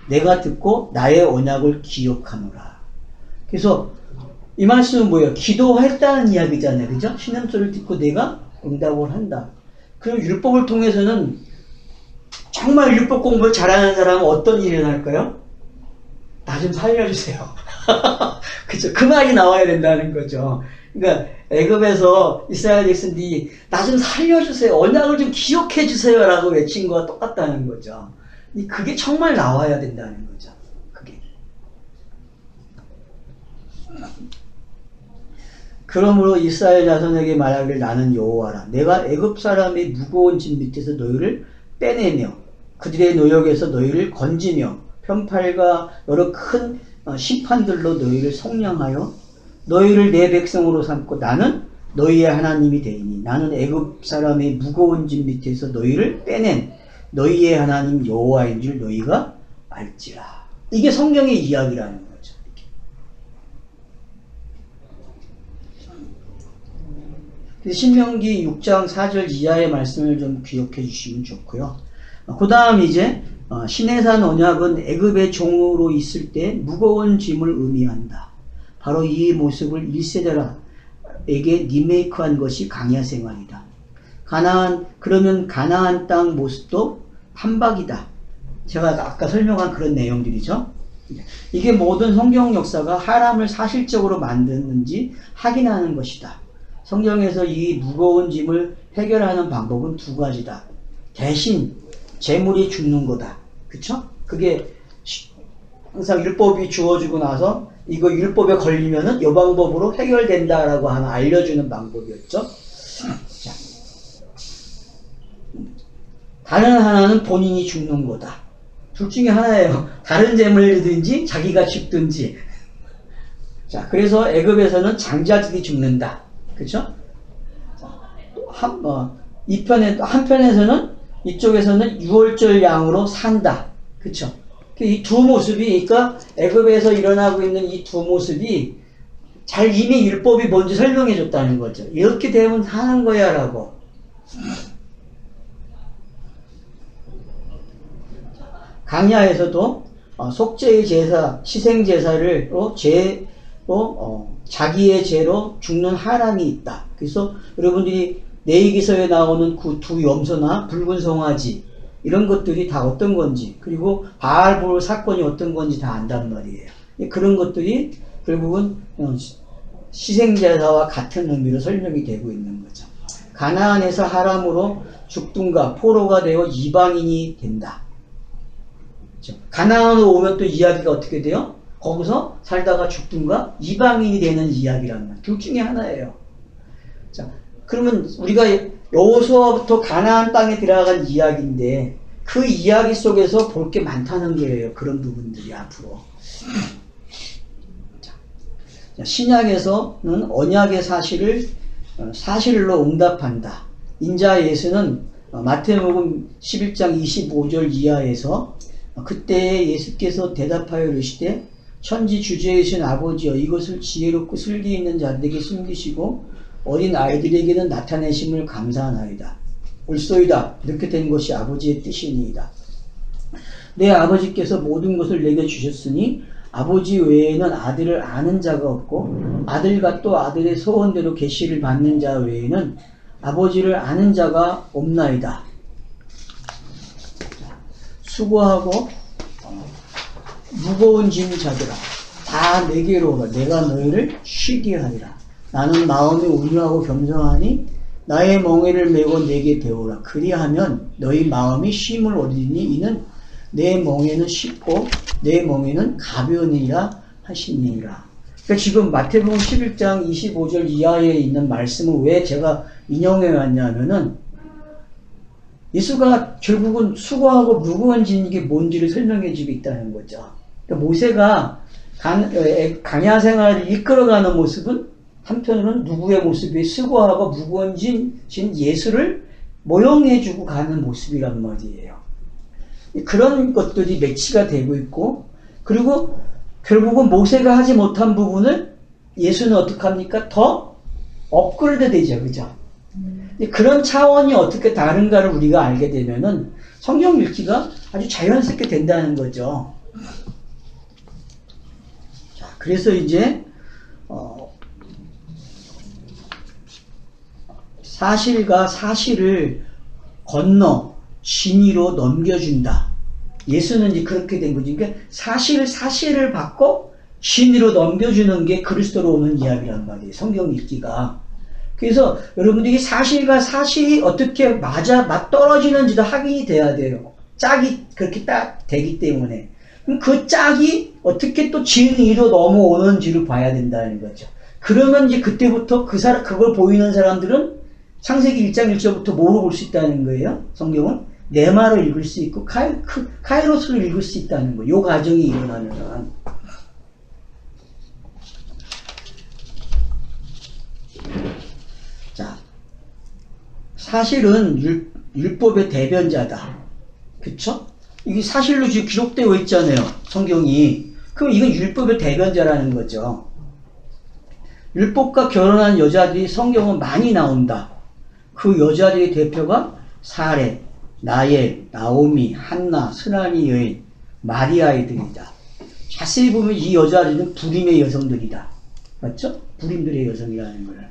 내가 듣고 나의 언약을 기억하노라. 그래서 이 말씀은 뭐예요? 기도했다는 이야기잖아요. 그죠? 신음소리를 듣고 내가 응답을 한다. 그럼 율법을 통해서는 정말 율법 공부를 잘하는 사람은 어떤 일이 일어날까요? 나 좀 살려주세요. 그죠? 그 말이 나와야 된다는 거죠. 그러니까 애굽에서 이스라엘 백성들이 나 좀 살려주세요. 언약을 좀 기억해 주세요라고 외친 거와 똑같다는 거죠. 그게 정말 나와야 된다는 거죠. 그게. 그러므로 이스라엘 자손에게 말하기를 나는 여호와라. 내가 애굽 사람의 무거운 짐 밑에서 너희를 빼내며 그들의 노역에서 너희를 건지며 편팔과 여러 큰 심판들로 너희를 속량하여 너희를 내 백성으로 삼고 나는 너희의 하나님이 되리니 나는 애굽 사람의 무거운 짐 밑에서 너희를 빼낸 너희의 하나님 여호와인 줄 너희가 알지라. 이게 성경의 이야기라는 거죠. 신명기 6장 4절 이하의 말씀을 좀 기억해 주시면 좋고요. 그 다음 이제 시내산 언약은 애굽의 종으로 있을 때 무거운 짐을 의미한다. 바로 이 모습을 1세대라에게 리메이크한 것이 강야 생활이다. 그러면 가나안 땅 모습도 판박이다. 제가 아까 설명한 그런 내용들이죠. 이게 모든 성경 역사가 사람을 사실적으로 만드는지 확인하는 것이다. 성경에서 이 무거운 짐을 해결하는 방법은 두 가지다. 대신 재물이 죽는 거다. 그쵸? 그게 항상 율법이 주어지고 나서 이거 율법에 걸리면은 이 방법으로 해결된다라고 하는 알려주는 방법이었죠. 다른 하나는 본인이 죽는 거다. 둘 중에 하나예요. 다른 재물이든지 자기가 죽든지. 자, 그래서 애굽에서는 장자들이 죽는다. 그렇죠? 한편에서는 이쪽에서는 유월절 양으로 산다. 그렇죠? 이 두 모습이, 그러니까 애굽에서 일어나고 있는 이 두 모습이 잘 이미 율법이 뭔지 설명해 줬다는 거죠. 이렇게 되면 하는 거야 라고. 강야에서도 속죄의 제사, 희생 제사를 자기의 죄로 죽는 하람이 있다. 그래서 여러분들이 레위기서에 나오는 그 두 염소나 붉은 송아지 이런 것들이 다 어떤 건지, 그리고 바알볼 사건이 어떤 건지 다 안단 말이에요. 그런 것들이 결국은 희생제사와 같은 의미로 설명이 되고 있는 거죠. 가나안에서 하람으로 죽든가 포로가 되어 이방인이 된다. 그렇죠? 가나안으로 오면 또 이야기가 어떻게 돼요? 거기서 살다가 죽든가 이방인이 되는 이야기란 말이에요. 둘 중에 하나예요. 자, 그러면 우리가 여호수아부터 가나안 땅에 들어간 이야기인데 그 이야기 속에서 볼 게 많다는 거예요. 그런 부분들이 앞으로. 자, 신약에서는 언약의 사실로 응답한다. 인자 예수는 마태복음 11장 25절 이하에서 그때 예수께서 대답하여 이르시되 천지 주제이신 아버지여 이것을 지혜롭고 슬기 있는 자들에게 숨기시고 어린 아이들에게는 나타내심을 감사하나이다. 옳소이다. 이렇게 된 것이 아버지의 뜻이니이다. 내 아버지께서 모든 것을 내게 주셨으니 아버지 외에는 아들을 아는 자가 없고 아들과 또 아들의 소원대로 계시를 받는 자 외에는 아버지를 아는 자가 없나이다. 수고하고 무거운 짐 자들아 다 내게로 오라. 내가 너희를 쉬게 하리라. 나는 마음이 온유하고 겸손하니 나의 멍에를 메고 내게 배우라. 그리하면 너희 마음이 쉼을 얻으리니 이는 내 멍에는 쉽고 내 멍에는 가벼우니라 하시니라. 그러니까 지금 마태복음 11장 25절 이하에 있는 말씀을 왜 제가 인용해 왔냐면은 예수가 결국은 수고하고 무거운 짐이 이게 뭔지를 설명해 주고 있다는 거죠. 그러니까 모세가 강야 생활을 이끌어가는 모습은 한편으로는 누구의 모습이 수고하고 무거운 짐 예수를 모형해주고 가는 모습이란 말이에요. 그런 것들이 매치가 되고 있고, 그리고 결국은 모세가 하지 못한 부분을 예수는 어떻게 합니까? 더 업그레이드 되죠. 그죠? 그런 차원이 어떻게 다른가를 우리가 알게 되면은 성경 읽기가 아주 자연스럽게 된다는 거죠. 자, 그래서 이제, 사실과 사실을 건너 진리로 넘겨준다. 예수는 이제 그렇게 된 거지. 그러니까 사실을 받고 진리로 넘겨주는 게 그리스도로 오는 이야기란 말이에요. 성경 읽기가. 그래서 여러분들이 사실과 사실이 어떻게 맞떨어지는지도 확인이 돼야 돼요. 짝이 그렇게 딱 되기 때문에. 그럼 그 짝이 어떻게 또 진리로 넘어오는지를 봐야 된다는 거죠. 그러면 이제 그때부터 그걸 보이는 사람들은 창세기 1장 1절부터 뭐로 볼 수 있다는 거예요? 성경은 네마로 읽을 수 있고 카이로스로 읽을 수 있다는 거예요. 이 과정이 일어나면. 자, 사실은 율법의 대변자다. 그쵸? 이게 사실로 지금 기록되어 있잖아요. 성경이. 그럼 이건 율법의 대변자라는 거죠. 율법과 결혼한 여자들이 성경은 많이 나온다. 그 여자들의 대표가 사렙, 나엘, 나오미, 한나, 스나니 여인, 마리아이들이다. 자세히 보면 이 여자들은 불임의 여성들이다. 맞죠? 불임들의 여성이라는 거를.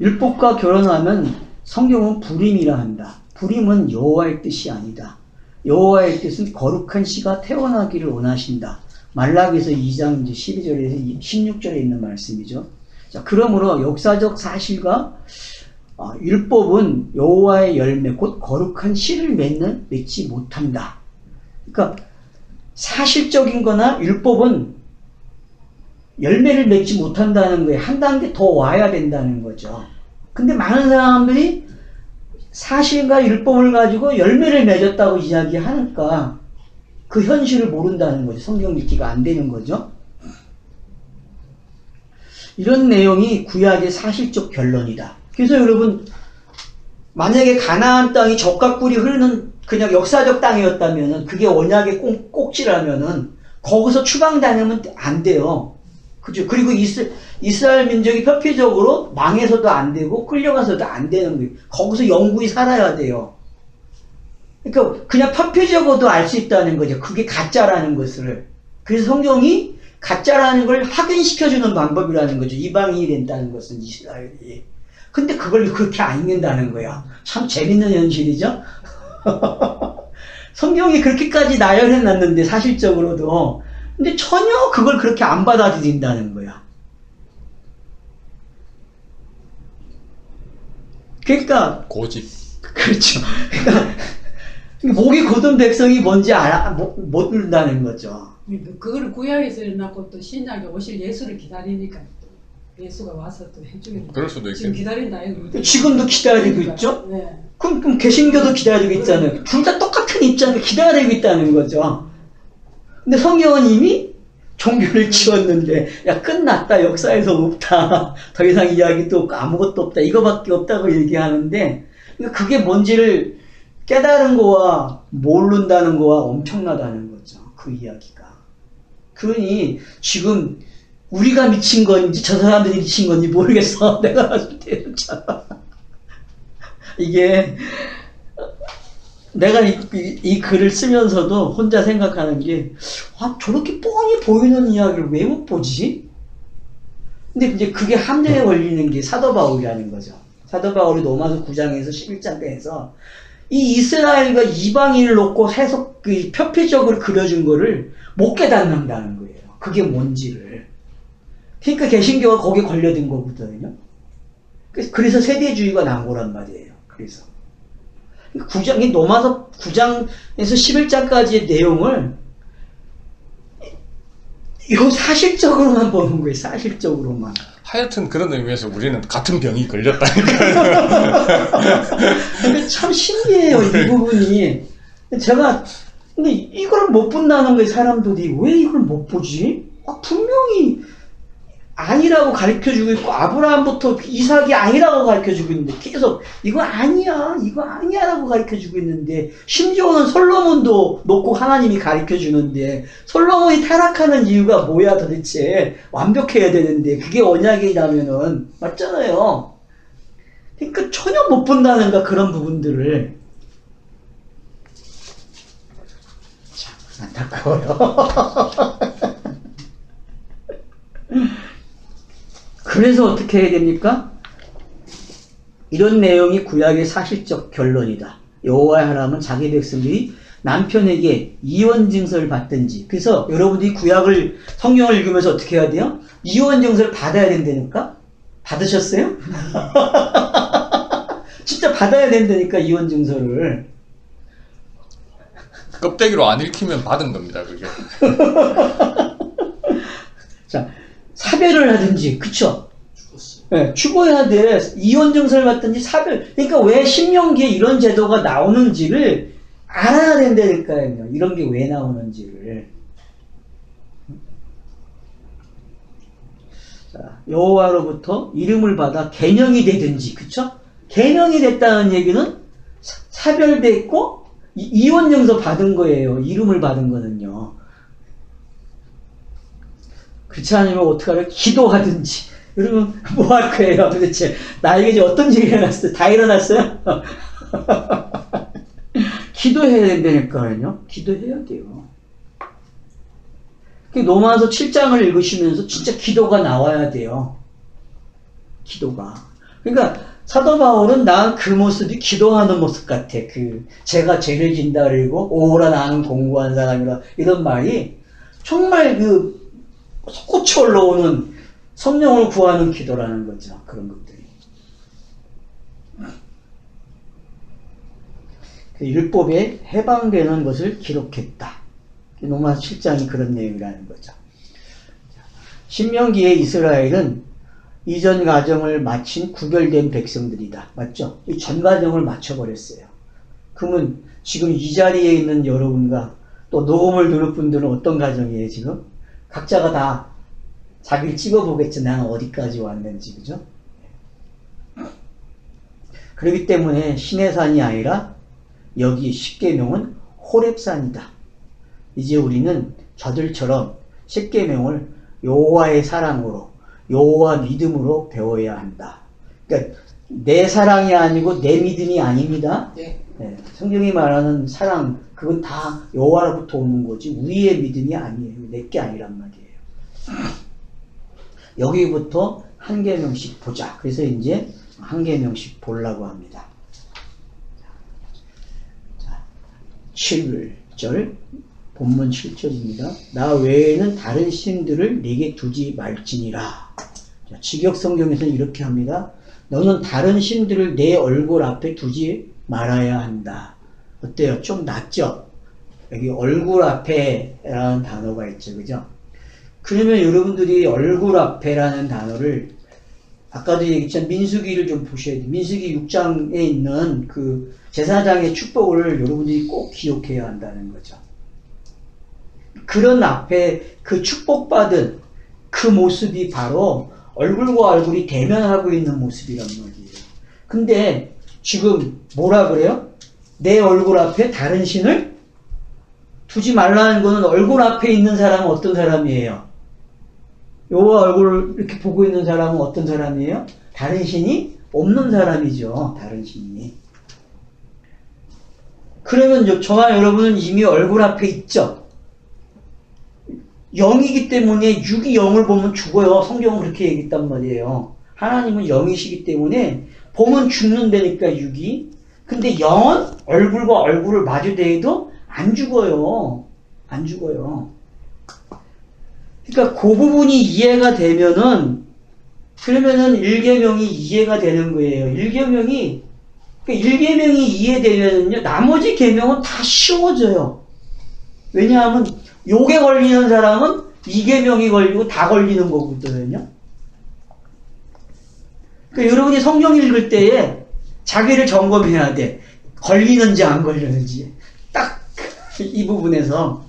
율법과 결혼하면 성경은 불임이라 한다. 불임은 여호와의 뜻이 아니다. 여호와의 뜻은 거룩한 씨가 태어나기를 원하신다. 말라기서 2장 12절에서 16절에 있는 말씀이죠. 자, 그러므로 역사적 사실과 율법은 여호와의 열매 곧 거룩한 씨를 맺지 못한다. 그러니까 사실적인 거나 율법은 열매를 맺지 못한다는 거예요. 한 단계 더 와야 된다는 거죠. 근데 많은 사람들이 사실과 율법을 가지고 열매를 맺었다고 이야기하니까 그 현실을 모른다는 거죠. 성경 믿기가 안 되는 거죠. 이런 내용이 구약의 사실적 변론이다. 그래서 여러분, 만약에 가나안 땅이 젖과 꿀이 흐르는 그냥 역사적 땅이었다면은, 그게 언약의 꼭지라면은 거기서 추방당하면 안 돼요. 그죠? 그리고 이스라엘 민족이 표피적으로 망해서도 안 되고 끌려가서도 안 되는 거예요. 거기서 영구히 살아야 돼요. 그러니까 그냥 표피적으로도 알 수 있다는 거죠. 그게 가짜라는 것을. 그래서 성경이 가짜라는 걸 확인시켜주는 방법이라는 거죠. 이방인이 된다는 것은 이스라엘이. 근데 그걸 그렇게 안 읽는다는 거야. 참 재밌는 현실이죠. 성경이 그렇게까지 나열해 놨는데 사실적으로도. 근데 전혀 그걸 그렇게 안 받아들인다는 거야. 그러니까 고집. 그렇죠. 그러니까 목이 곧은 백성이 뭔지 모른다는 거죠. 그걸 구약에서 일어났고 또 신약에 오실 예수를 기다리니까 또 예수가 와서 또 해주겠네. 그럴 수도 지금 있겠네. 기다린다 이거. 지금도 기다리고 있죠? 네. 그럼 개신교도 기다리고 있잖아요. 둘 다 똑같은 입장을 기다리고 있다는 거죠. 근데 성경은 이미 종교를 지웠는데, 야, 끝났다. 역사에서 없다. 더 이상 이야기도 없고 아무것도 없다. 이거밖에 없다고 얘기하는데, 그게 뭔지를 깨달은 거와 모른다는 거와 엄청나다는 거죠. 그 이야기가. 그러니 지금 우리가 미친 건지 저 사람들이 미친 건지 모르겠어. 내가 봤을 때는 참. 이게 내가 이 글을 쓰면서도 혼자 생각하는 게, 저렇게 뻔히 보이는 이야기를 왜 못 보지? 근데 이제 그게 함정에 걸리는 게 사도 바울이라는 거죠. 사도 바울이 로마서 9장에서 11장에서 이 이스라엘과 이방인을 놓고 해석, 표피적으로 그려준 거를 못 깨닫는다는 거예요. 그게 뭔지를. 그러니까 개신교가 거기에 걸려든 거거든요. 그래서 세대주의가 난 거란 말이에요. 그래서. 로마서 9장에서 11장까지의 내용을 요 사실적으로만 보는 거예요. 사실적으로만. 하여튼 그런 의미에서 우리는 같은 병이 걸렸다니까요. 근데 참 신기해요, 이 부분이. 근데 이걸 못 본다는 거예요, 사람들이. 왜 이걸 못 보지? 분명히 아니라고 가르쳐주고 있고, 아브라함부터 이삭이 아니라고 가르쳐주고 있는데, 계속 이거 아니야 라고 가르쳐주고 있는데, 심지어는 솔로몬도 놓고 하나님이 가르쳐주는데, 솔로몬이 타락하는 이유가 뭐야 도대체? 완벽해야 되는데, 그게 언약이라면은 맞잖아요. 그러니까 전혀 못 본다는 거, 그런 부분들을. 참 안타까워요. 그래서 어떻게 해야 됩니까? 이런 내용이 구약의 사실적 결론이다. 여호와의 하나님은 자기 백성들이 남편에게 이혼 증서를 받든지. 그래서 여러분들이 성경을 읽으면서 어떻게 해야 돼요? 이혼 증서를 받아야 된다니까? 받으셨어요? 진짜 받아야 된다니까, 이혼 증서를. 껍데기로 안 읽히면 받은 겁니다, 그게. 자, 사별을 하든지, 그쵸? 네, 죽어야 돼. 이혼 증서를 받든지 사별. 그러니까 왜 신명기에 이런 제도가 나오는지를 알아야 된다니까요. 이런 게 왜 나오는지를. 자, 여호와로부터 이름을 받아 개명이 되든지, 그쵸? 개명이 됐다는 얘기는 사별됐고 이혼 증서 받은 거예요. 이름을 받은 거는요. 그렇지 않으면 어떡하려? 기도하든지. 여러분 뭐 할 거예요 도대체? 나에게 이제 어떤 일이 일어났어요? 다 일어났어요? 기도해야 된다니까요. 기도해야 돼요. 로마서 7장을 읽으시면서 진짜 기도가 나와야 돼요. 기도가. 그러니까 사도 바울은 난 그 모습이 기도하는 모습 같아. 제가 죄를 진다 그러고 오라 나는 공고한 사람이라, 이런 말이 정말 솟구쳐 올라오는 성령을 구하는 기도라는 거죠. 그런 것들이. 율법에 해방되는 것을 기록했다. 로마서 7장이 그런 내용이라는 거죠. 신명기의 이스라엘은 이전 과정을 마친 구별된 백성들이다. 맞죠? 이 전 과정을 맞춰버렸어요. 그러면 지금 이 자리에 있는 여러분과 또 녹음을 들을 분들은 어떤 과정이에요, 지금? 각자가 다 자기를 찝어보겠죠. 나는 어디까지 왔는지, 그죠? 그렇기 때문에 시내산이 아니라 여기 십계명은 호렙산이다. 이제 우리는 저들처럼 십계명을 여호와의 사랑으로, 여호와 믿음으로 배워야 한다. 그러니까 내 사랑이 아니고 내 믿음이 아닙니다. 네. 네, 성경이 말하는 사랑, 그건 다 여호와로부터 오는 거지 우리의 믿음이 아니에요. 내게 아니란 말이에요. 여기부터 한 계명씩 보자. 그래서 이제 한 계명씩 보려고 합니다. 자, 7절 본문 7절입니다. 나 외에는 다른 신들을 네게 두지 말지니라. 자, 직역 성경에서는 이렇게 합니다. 너는 다른 신들을 내 얼굴 앞에 두지 말아야 한다. 어때요? 좀 낫죠? 여기 얼굴 앞에 라는 단어가 있죠. 그죠? 그러면 여러분들이 얼굴 앞에라는 단어를 아까도 얘기했지만 민수기를 좀 보셔야 돼요. 민수기 6장에 있는 그 제사장의 축복을 여러분들이 꼭 기억해야 한다는 거죠. 그런 앞에 그 축복받은 그 모습이 바로 얼굴과 얼굴이 대면하고 있는 모습이란 말이에요. 근데 지금 뭐라 그래요? 내 얼굴 앞에 다른 신을 두지 말라는 거는 얼굴 앞에 있는 사람은 어떤 사람이에요? 여호와 얼굴을 이렇게 보고 있는 사람은 어떤 사람이에요? 다른 신이 없는 사람이죠. 다른 신이. 그러면 저와 여러분은 이미 얼굴 앞에 있죠. 영이기 때문에 육이 영을 보면 죽어요. 성경은 그렇게 얘기했단 말이에요. 하나님은 영이시기 때문에 보면 죽는다니까 육이. 근데 영은 얼굴과 얼굴을 마주대해도 안 죽어요. 안 죽어요. 그러니까 그 부분이 이해가 되면은 그러면은 1계명이 이해가 되는 거예요. 1계명이 그러니까 1계명이 이해되면은요 나머지 계명은 다 쉬워져요. 왜냐하면 욕에 걸리는 사람은 2계명이 걸리고 다 걸리는 거거든요. 그러니까 여러분이 성경 읽을 때에 자기를 점검해야 돼. 걸리는지 안 걸리는지. 딱 이 부분에서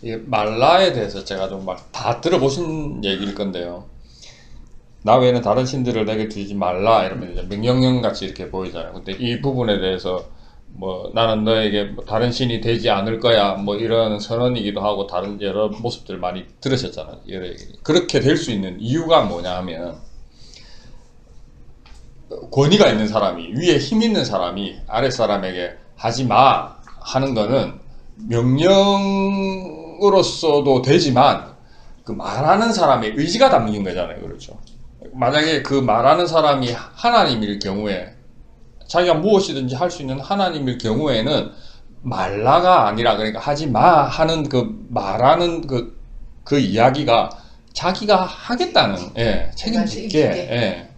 이게 말라에 대해서 제가 좀 다 들어보신 얘기일 건데요. 나 외에는 다른 신들을 내게 두지 말라 이러면 이제 명령형 같이 이렇게 보이잖아요. 근데 이 부분에 대해서 뭐 나는 너에게 뭐 다른 신이 되지 않을 거야 뭐 이런 선언이기도 하고 다른 여러 모습들 많이 들으셨잖아요. 여러 얘기. 그렇게 될 수 있는 이유가 뭐냐 하면 권위가 있는 사람이 위에 힘 있는 사람이 아랫 사람에게 하지 마 하는 거는 명령으로서도 되지만 그 말하는 사람의 의지가 담긴 거잖아요. 그렇죠. 만약에 그 말하는 사람이 하나님일 경우에 자기가 무엇이든지 할 수 있는 하나님일 경우에는 말라가 아니라 그러니까 하지 마 하는 그 말하는 그 이야기가 자기가 하겠다는 책임질게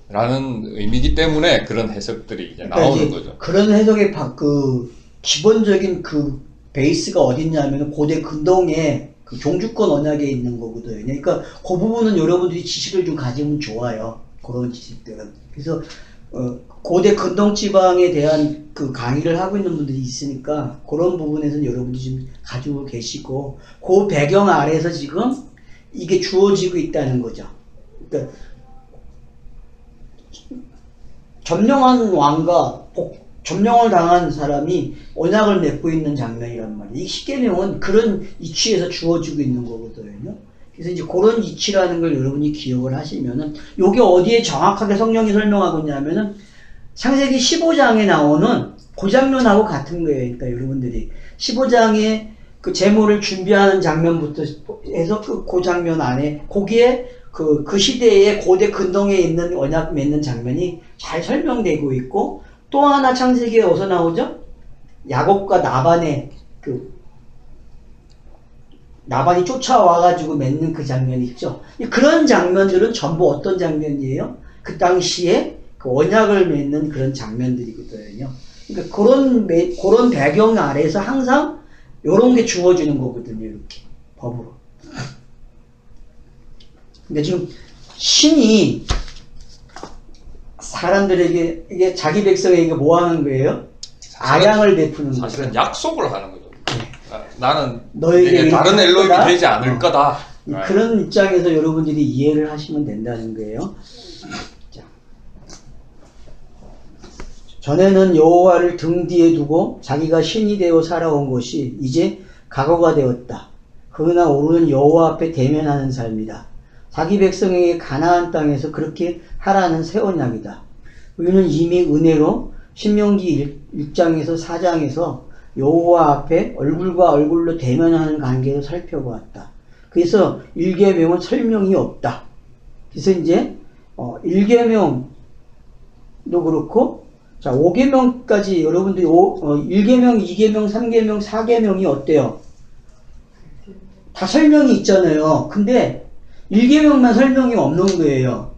라는 의미이기 때문에 그런 해석들이 이제 나오는 거죠. 그런 해석의 그 기본적인 그 베이스가 어딨냐면 고대 근동의 그 종주권 언약에 있는 거거든요. 그러니까 그 부분은 여러분들이 지식을 좀 가지면 좋아요. 그런 지식들은. 그래서 고대 근동 지방에 대한 그 강의를 하고 있는 분들이 있으니까 그런 부분에서는 여러분들이 좀 가지고 계시고 그 배경 아래에서 지금 이게 주어지고 있다는 거죠. 그러니까 점령한 왕과 점령을 당한 사람이 언약을 맺고 있는 장면이란 말이에요. 이 십계명은 그런 이치에서 주어지고 있는 거거든요. 그래서 이제 그런 이치라는 걸 여러분이 기억을 하시면은 요게 어디에 정확하게 성령이 설명하고 있냐면은 창세기 15장에 나오는 그 장면하고 같은 거예요. 그러니까 여러분들이 15장에 그 제물을 준비하는 장면부터 해서 그 장면 안에 거기에 그 시대의 고대 근동에 있는 언약 맺는 장면이 잘 설명되고 있고 또 하나 창세기에 어디서 나오죠? 야곱과 나반의 나반이 쫓아와가지고 맺는 그 장면이 있죠. 그런 장면들은 전부 어떤 장면이에요? 그 당시에 그 언약을 맺는 그런 장면들이거든요. 그러니까 그런 배경 아래에서 항상 이런 게 주어지는 거거든요. 이렇게 법으로. 근데 지금 신이 사람들에게 이게 자기 백성에게 뭐 하는 거예요? 아량을 베푸는 거죠. 사실은 약속을 하는 거죠. 나는 너에게 이게 다른 이렇게 엘로힘이 거다? 되지 않을 거다. 그런 입장에서 여러분들이 이해를 하시면 된다는 거예요. 자. 전에는 여호와를 등 뒤에 두고 자기가 신이 되어 살아온 것이 이제 과거가 되었다. 그러나 오늘은 여호와 앞에 대면하는 삶이다. 자기 백성에게 가나안 땅에서 그렇게 하라는 새 언약이다. 우리는 이미 은혜로 신명기 1장에서 4장에서 여호와 앞에 얼굴과 얼굴로 대면하는 관계를 살펴보았다. 그래서 1계명은 설명이 없다. 그래서 이제 1계명도 그렇고 자 5계명까지 여러분들이 1계명, 2계명, 3계명, 4계명이 어때요? 다 설명이 있잖아요. 근데 1계명만 설명이 없는 거예요.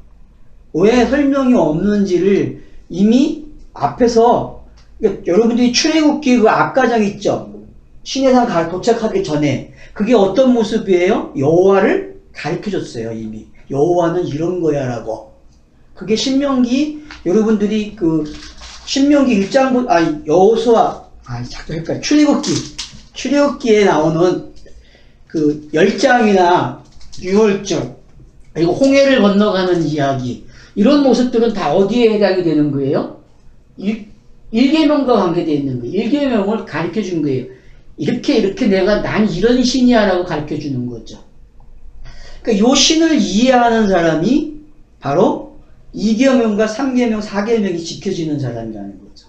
왜 설명이 없는지를 이미 앞에서 그러니까 여러분들이 출애굽기 그 앞가장 있죠. 시내산 도착하기 전에 그게 어떤 모습이에요? 여호와를 가르쳐줬어요. 이미 여호와는 이런 거야라고. 그게 신명기 여러분들이 그 신명기 1장부터 여호수아 자꾸 헷갈려. 출애굽기에 나오는 그 10장이나 유월절 그리고 홍해를 건너가는 이야기 이런 모습들은 다 어디에 해당이 되는 거예요? 1계명과 관계되어 있는 거예요. 1계명을 가르쳐 준 거예요. 이렇게 난 이런 신이야 라고 가르쳐 주는 거죠. 그러니까 요 신을 이해하는 사람이 바로 2계명과 3계명, 4계명이 지켜지는 사람이라는 거죠.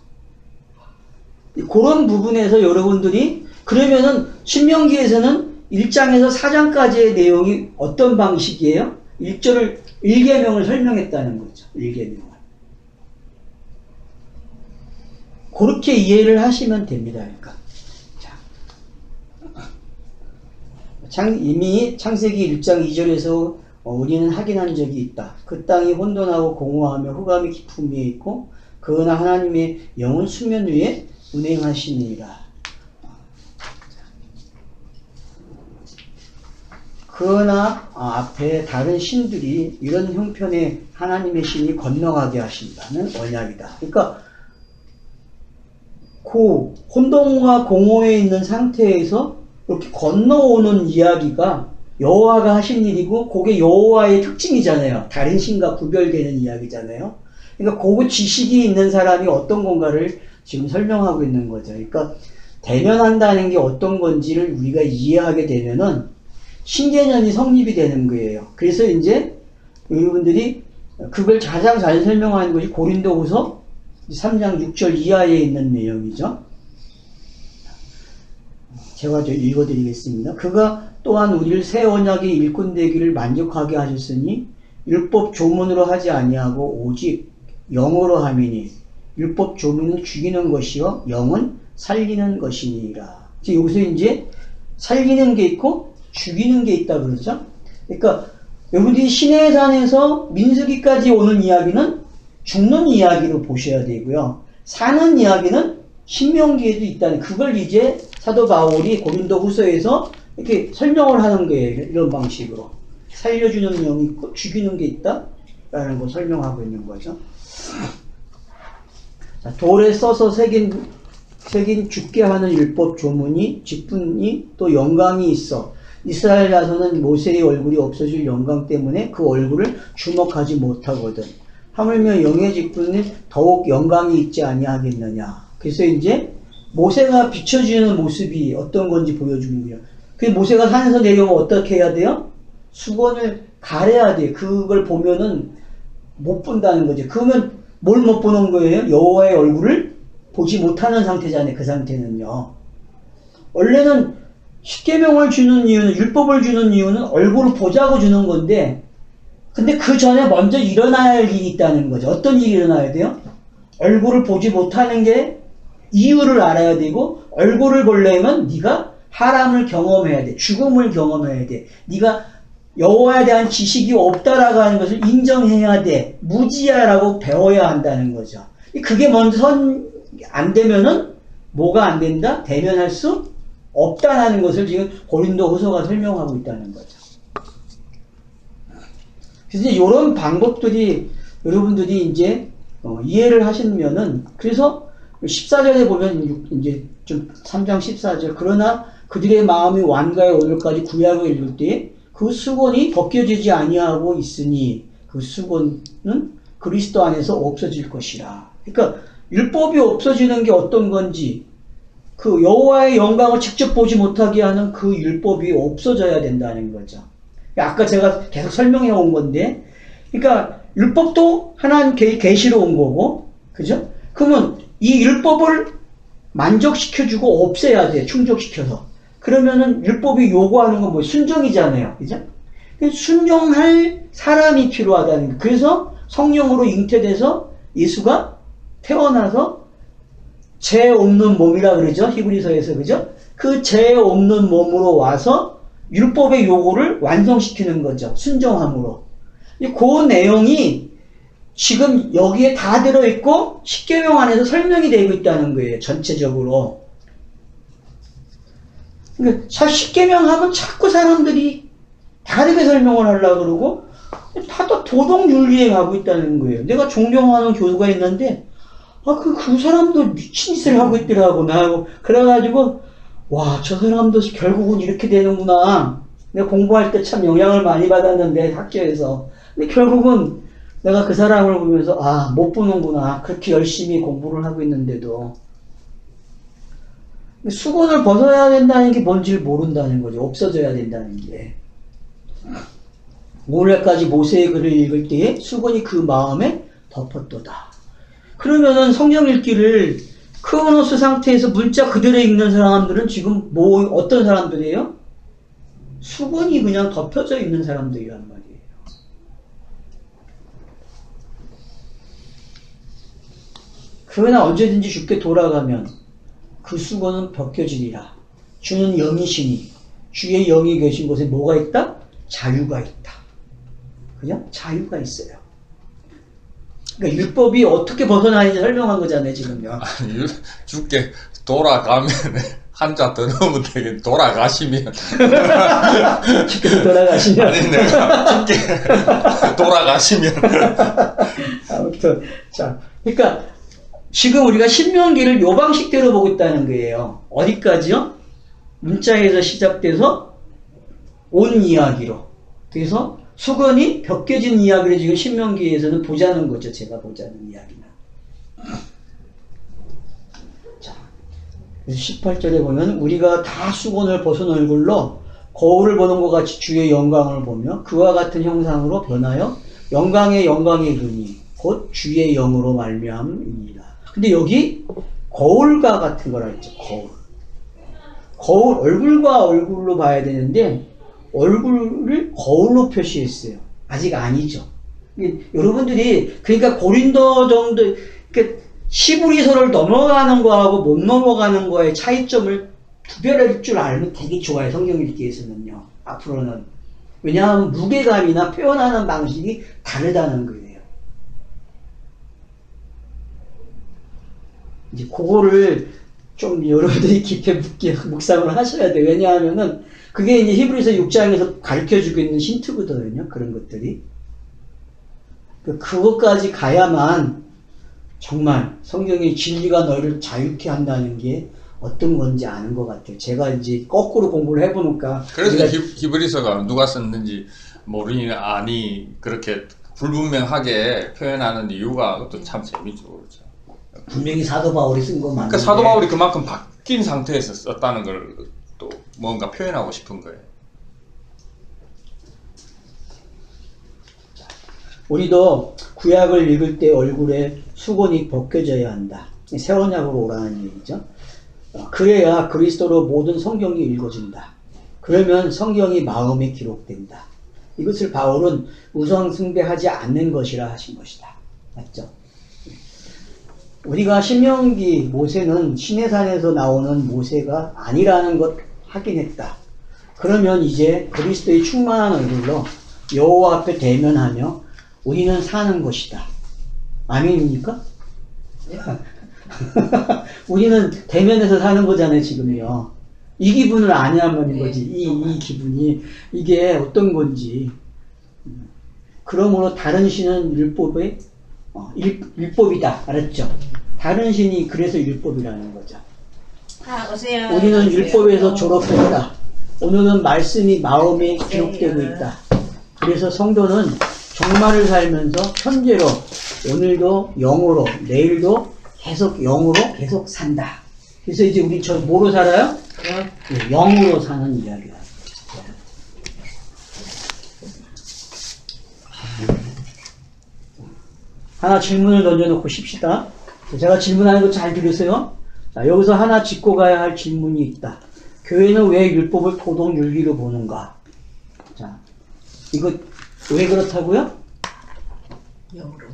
그런 부분에서 여러분들이 그러면은 신명기에서는 1장에서 4장까지의 내용이 어떤 방식이에요? 1계명을 설명했다는 거죠. 1계명을. 그렇게 이해를 하시면 됩니다. 그러니까. 이미 창세기 1장 2절에서 우리는 확인한 적이 있다. 그 땅이 혼돈하고 공허하며 흑암이 깊은 위에 있고 그러나 하나님의 영은 수면 위에 운행하시니라. 그러나 앞에 다른 신들이 이런 형편의 하나님의 신이 건너가게 하신다는 언약이다. 그러니까 그 혼돈과 공허에 있는 상태에서 이렇게 건너오는 이야기가 여호와가 하신 일이고 그게 여호와의 특징이잖아요. 다른 신과 구별되는 이야기잖아요. 그러니까 그 지식이 있는 사람이 어떤 건가를 지금 설명하고 있는 거죠. 그러니까 대면한다는 게 어떤 건지를 우리가 이해하게 되면은 신개념이 성립이 되는 거예요. 그래서 이제 여러분들이 그걸 가장 잘 설명하는 것이 고린도후서 3장 6절 이하에 있는 내용이죠. 제가 읽어드리겠습니다. 그가 또한 우리를 새 언약의 일꾼 되기를 만족하게 하셨으니 율법 조문으로 하지 아니하고 오직 영으로 함이니 율법 조문은 죽이는 것이요 영은 살리는 것이니라. 여기서 이제 살리는 게 있고 죽이는 게 있다 그러죠. 그러니까 여러분들이 시내산에서 민수기까지 오는 이야기는 죽는 이야기로 보셔야 되고요. 사는 이야기는 신명기에도 있다는 그걸 이제 사도 바울이 고린도 후서에서 이렇게 설명을 하는 거예요. 이런 방식으로 살려주는 영이 있고 죽이는 게 있다 라는 거 설명하고 있는 거죠. 자, 돌에 써서 새긴 죽게 하는 율법 조문이 직분이 또 영광이 있어 이스라엘 자손은 모세의 얼굴이 없어질 영광 때문에 그 얼굴을 주목하지 못하거든. 하물며 영의 직분은 더욱 영광이 있지 아니하겠느냐. 그래서 이제 모세가 비춰주는 모습이 어떤 건지 보여주는 거예요. 그 모세가 산에서 내려오면 어떻게 해야 돼요? 수건을 가려야 돼요. 그걸 보면은 못 본다는 거죠. 그러면 뭘 못 보는 거예요? 여호와의 얼굴을 보지 못하는 상태잖아요. 그 상태는요. 원래는 십계명을 주는 이유는 율법을 주는 이유는 얼굴을 보자고 주는 건데 근데 그 전에 먼저 일어나야 할 일이 있다는 거죠. 어떤 일이 일어나야 돼요? 얼굴을 보지 못하는 게 이유를 알아야 되고 얼굴을 보려면 네가 하람을 경험해야 돼. 죽음을 경험해야 돼. 네가 여호와에 대한 지식이 없다라고 하는 것을 인정해야 돼. 무지야라고 배워야 한다는 거죠. 그게 먼저 안 되면은 뭐가 안 된다? 대면할 수 없다는 것을 지금 고린도 후서가 설명하고 있다는 거죠. 그래서 이런 방법들이 여러분들이 이제 이해를 하시면은, 그래서 14절에 보면 이제 좀 3장 14절, 그러나 그들의 마음이 완가에 오늘까지 구약을 읽을 때 그 수건이 벗겨지지 아니하고 있으니 그 수건은 그리스도 안에서 없어질 것이라. 그러니까 율법이 없어지는 게 어떤 건지, 그 여호와의 영광을 직접 보지 못하게 하는 그 율법이 없어져야 된다는 거죠. 아까 제가 계속 설명해 온 건데, 그러니까 율법도 하나님 계시로 온 거고, 그죠? 그러면 이 율법을 만족시켜주고 없애야 돼, 충족시켜서. 그러면은 율법이 요구하는 건 뭐 순종이잖아요, 그죠? 순종할 사람이 필요하다는 거예요. 그래서 성령으로 잉태돼서 예수가 태어나서 죄 없는 몸이라 그러죠, 히브리서에서. 그죠? 그 죄 없는 몸으로 와서 율법의 요구를 완성시키는 거죠, 순종함으로. 그 내용이 지금 여기에 다 들어있고 십계명 안에서 설명이 되고 있다는 거예요, 전체적으로. 그러니까 십계명 하면 자꾸 사람들이 다르게 설명을 하려고 그러고 다 도덕윤리에 가고 있다는 거예요. 내가 존경하는 교수가 있는데 그 사람도 미친 짓을 하고 있더라고, 나하고. 그래가지고 와, 저 사람도 결국은 이렇게 되는구나. 내가 공부할 때 참 영향을 많이 받았는데, 학교에서. 근데 결국은 내가 그 사람을 보면서 못 보는구나. 그렇게 열심히 공부를 하고 있는데도. 수건을 벗어야 된다는 게 뭔지를 모른다는 거죠. 없어져야 된다는 게. 오늘까지 모세의 글을 읽을 때에 수건이 그 마음에 덮었도다. 그러면은 성경 읽기를 크로노스 상태에서 문자 그대로 읽는 사람들은 지금 어떤 사람들이에요? 수건이 그냥 덮여져 있는 사람들이란 말이에요. 그러나 언제든지 주께 돌아가면 그 수건은 벗겨지리라. 주는 영이시니 주의 영이 계신 곳에 뭐가 있다? 자유가 있다. 그냥 자유가 있어요. 그러니까 율법이 어떻게 벗어나는지 설명한 거잖아요, 지금요. 아니, 주께 돌아가면 한자 더 넣으면 되겠네. 돌아가시면. 주께서 돌아가시면. 아니, 내가 주께 돌아가시면. 아무튼, 자, 그러니까 지금 우리가 신명기를 요 방식대로 보고 있다는 거예요. 어디까지요? 문자에서 시작돼서 온 이야기로. 그래서 수건이 벗겨진 이야기를 지금 신명기에서는 보자는 거죠. 제가 보자는 이야기는. 자, 18절에 보면 우리가 다 수건을 벗은 얼굴로 거울을 보는 것 같이 주의 영광을 보며 그와 같은 형상으로 변하여 영광에 이르니 곧 주의 영으로 말미암이니라. 근데 여기 거울과 같은 거라 했죠. 거울, 얼굴과 얼굴로 봐야 되는데 얼굴을 거울로 표시했어요. 아직 아니죠. 여러분들이 그러니까 고린도 정도, 그러니까 히브리서를 넘어가는 거하고 못 넘어가는 거의 차이점을 구별할 줄 알면 되게 좋아요. 성경 읽기에서는요. 앞으로는. 왜냐하면 무게감이나 표현하는 방식이 다르다는 거예요. 이제 그거를 좀 여러분들이 깊이 묵상을 하셔야 돼요. 왜냐하면은 그게 이제 히브리서 6장에서 가르쳐주고 있는 힌트거든요. 그런 것들이. 그것까지 가야만 정말 성경의 진리가 너를 자유케 한다는 게 어떤 건지 아는 것 같아요. 제가 이제 거꾸로 공부를 해보니까. 그래서 히브리서가 누가 썼는지 모르니 아니 그렇게 불분명하게 표현하는 이유가 그것도 참 재밌죠. 그렇죠. 분명히 사도 바울이 쓴 거 맞는데. 그러니까 사도 바울이 그만큼 바뀐 상태에서 썼다는 걸 또 뭔가 표현하고 싶은 거예요. 우리도 구약을 읽을 때 얼굴에 수건이 벗겨져야 한다. 새 언약으로 오라는 얘기죠. 그래야 그리스도로 모든 성경이 읽어진다. 그러면 성경이 마음에 기록된다. 이것을 바울은 우상숭배하지 않는 것이라 하신 것이다. 맞죠? 우리가 신명기 모세는 시내산에서 나오는 모세가 아니라는 것 확인했다. 그러면 이제 그리스도의 충만한 얼굴로 여호와 앞에 대면하며 우리는 사는 것이다. 아멘입니까? 우리는 대면에서 사는 거잖아요, 지금요. 이 기분을 아냐면 거지. 이 기분이 이게 어떤 건지. 그러므로 다른 신은 율법이다. 알았죠? 다른 신이 그래서 율법이라는 거죠. 오세요. 우리는 율법에서 졸업했다. 오늘은 말씀이 마음에 기록되고 있다. 그래서 성도는 종말을 살면서 현재로, 오늘도 영으로, 내일도 계속 영으로 계속 산다. 그래서 이제 우리 뭐로 살아요? 네, 영으로 사는 이야기다. 하나 질문을 던져놓고 쉽시다. 제가 질문하는 거 잘 들으세요. 자, 여기서 하나 짚고 가야 할 질문이 있다. 교회는 왜 율법을 토독윤리로 보는가? 자, 이거 왜 그렇다고요? 영으로.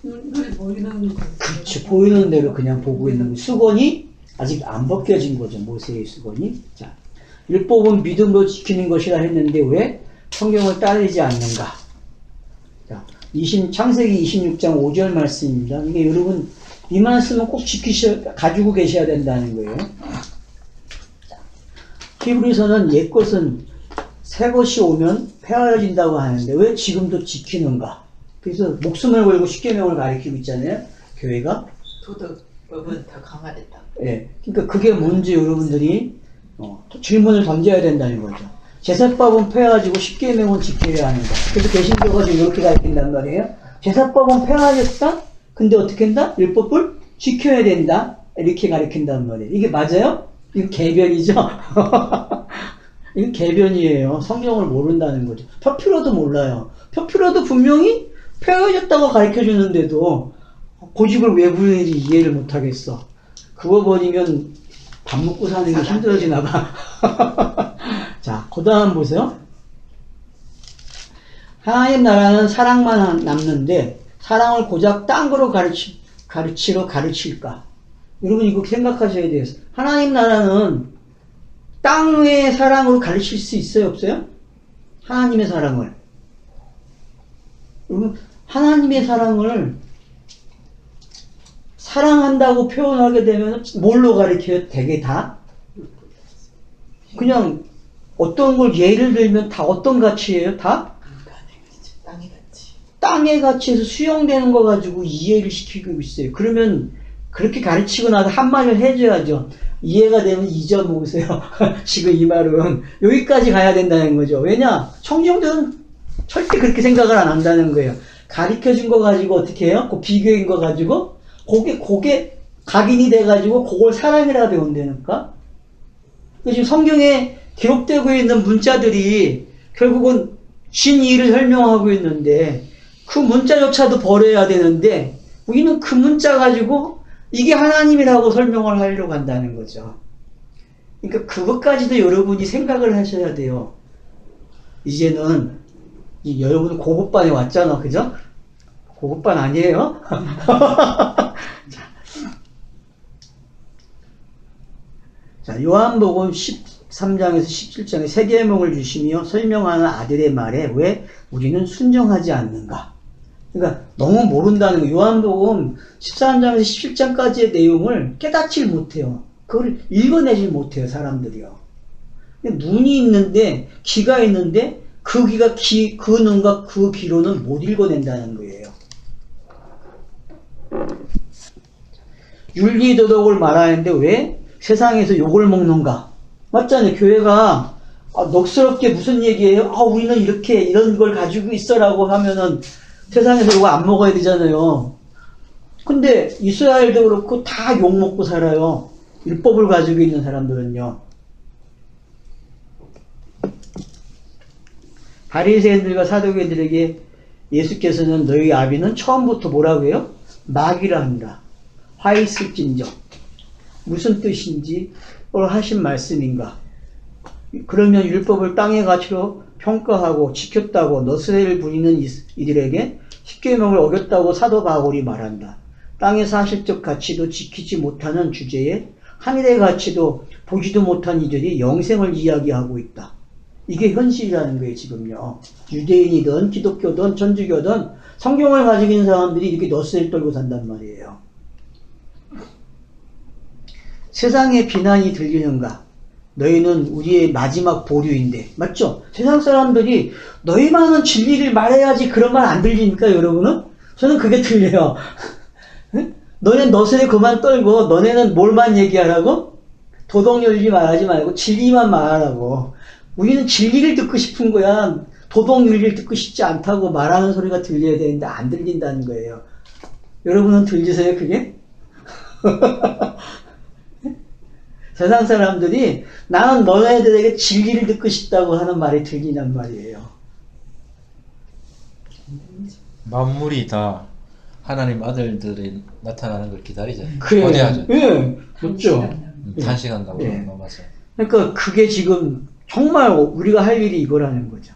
눈에 보이는 거. 그렇죠. 보이는 대로 그냥 보고 있는 거. 수건이 아직 안 벗겨진 거죠. 모세의 수건이. 자, 율법은 믿음으로 지키는 것이라 했는데 왜 성경을 따르지 않는가? 자, 창세기 26장 5절 말씀입니다. 이게 여러분 이 말씀은 꼭 가지고 계셔야 된다는 거예요. 히브리서는 옛 것은 새 것이 오면 폐하여진다고 하는데 왜 지금도 지키는가? 그래서 목숨을 걸고 십계명을 가리키고 있잖아요. 교회가. 도덕법은 더 강화됐다. 예. 그러니까 그게 뭔지 여러분들이 질문을 던져야 된다는 거죠. 제사법은 폐하지고 십계명은 지켜야 하는가. 그래서 개신교가 지금 이렇게 가르친단 말이에요. 제사법은 폐하였다? 근데 어떻게 한다? 율법을 지켜야 된다? 이렇게 가르친단 말이에요. 이게 맞아요? 이거 개변이죠? 이거 개변이에요. 성경을 모른다는 거죠. 표피로도 몰라요. 표피로도 분명히 폐하였다고 가르쳐 주는데도 고집을 왜 부리는지 이해를 못하겠어. 그거 버리면 밥 먹고 사는 게 힘들어지나 봐. 자, 그 다음 보세요. 하나님 나라는 사랑만 남는데 사랑을 고작 딴 거로 가르칠까? 여러분 이거 생각하셔야 돼요. 하나님 나라는 땅의 사랑으로 가르칠 수 있어요? 없어요? 하나님의 사랑을. 여러분 하나님의 사랑을 사랑한다고 표현하게 되면 뭘로 가르쳐요? 되게 다? 그냥 어떤 걸 예를 들면 다 어떤 가치예요? 다? 땅의 가치. 땅의 가치에서 수용되는 거 가지고 이해를 시키고 있어요. 그러면 그렇게 가르치고 나서 한마디를 해줘야죠. 이해가 되면 잊어먹으세요. 지금 이 말은 여기까지 가야 된다는 거죠. 왜냐? 청중들은 절대 그렇게 생각을 안 한다는 거예요. 가르쳐준 거 가지고 어떻게 해요? 그 비교인 거 가지고 그게 각인이 돼가지고 그걸 사랑이라 배운다니까. 지금 성경에 기록되고 있는 문자들이 결국은 진이를 설명하고 있는데 그 문자조차도 버려야 되는데 우리는 그 문자 가지고 이게 하나님이라고 설명을 하려고 한다는 거죠. 그러니까 그것까지도 여러분이 생각을 하셔야 돼요. 이제는 여러분 고급반에 왔잖아. 그죠? 고급반 아니에요? 자, 요한복음 13장에서 17장에 세 계명을 주시며 설명하는 아들의 말에 왜 우리는 순종하지 않는가? 그러니까 너무 모른다는 거. 요한복음 13장에서 17장까지의 내용을 깨닫질 못해요. 그걸 읽어내질 못해요, 사람들이요. 눈이 있는데, 귀가 있는데, 그 눈과 그 귀로는 못 읽어낸다는 거예요. 윤리도덕을 말하는데 왜 세상에서 욕을 먹는가? 맞잖아요. 교회가 넋스럽게 무슨 얘기예요? 우리는 이렇게 이런 걸 가지고 있어라고 하면은 세상에서 이거 안 먹어야 되잖아요. 근데 이스라엘도 그렇고 다 욕 먹고 살아요. 율법을 가지고 있는 사람들은요. 바리새인들과 사두개인들에게 예수께서는 너희 아비는 처음부터 뭐라고 해요? 마귀라 한다. 화 있을진저. 무슨 뜻인지 하신 말씀인가? 그러면 율법을 땅의 가치로 평가하고 지켰다고 너스레를 부리는 이들에게 십계명을 어겼다고 사도 바울이 말한다. 땅의 사실적 가치도 지키지 못하는 주제에 하늘의 가치도 보지도 못한 이들이 영생을 이야기하고 있다. 이게 현실이라는 거예요, 지금요. 유대인이든 기독교든 천주교든 성경을 가지고 있는 사람들이 이렇게 너스레를 떨고 산단 말이에요. 세상의 비난이 들리는가? 너희는 우리의 마지막 보류인데. 맞죠? 세상 사람들이 너희만은 진리를 말해야지 그런 말 안 들리니까 여러분은? 저는 그게 들려요. 너네 너스레 그만 떨고 너네는 뭘만 얘기하라고? 도덕 열리 말하지 말고 진리만 말하라고. 우리는 진리를 듣고 싶은 거야. 도덕 윤리를 듣고 싶지 않다고 말하는 소리가 들려야 되는데 안 들린다는 거예요. 여러분은 들리세요 그게? 세상 사람들이 나는 너네들에게 진리를 듣고 싶다고 하는 말이 들리냔 말이에요. 만물이 다 하나님 아들들이 나타나는 걸 기다리잖아요. 그래. 고대하죠. 예, 그렇죠. 단식한다고 예. 그러는 거 맞아요. 그러니까 그게 지금 정말 우리가 할 일이 이거라는 거죠.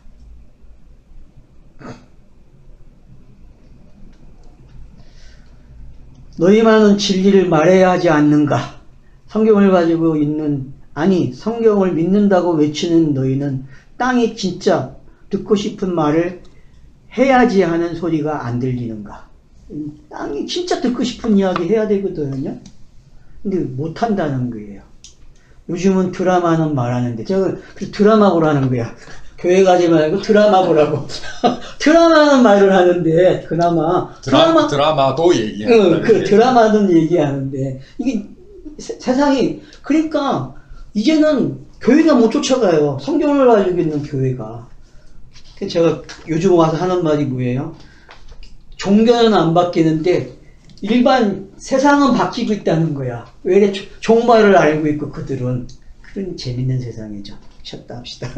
너희만은 진리를 말해야 하지 않는가? 성경을 가지고 있는, 아니, 성경을 믿는다고 외치는 너희는 땅이 진짜 듣고 싶은 말을 해야지 하는 소리가 안 들리는가? 땅이 진짜 듣고 싶은 이야기 해야 되거든요? 근데 못한다는 거예요. 요즘은 드라마는 말하는데, 제가 그래서 드라마 보라는 거야. 교회 가지 말고 드라마 보라고. 드라마는 말을 하는데, 그나마. 드라마도 얘기해. 그 드라마는 얘기하는데, 이게 세상이, 그러니까, 이제는 교회가 못 쫓아가요. 성경을 가지고 있는 교회가. 그래서 제가 요즘 와서 하는 말이 뭐예요? 종교는 안 바뀌는데, 일반 세상은 바뀌고 있다는 거야. 왜 이래 종말을 알고 있고 그들은. 그런 재밌는 세상이죠. 쉬었다 합시다.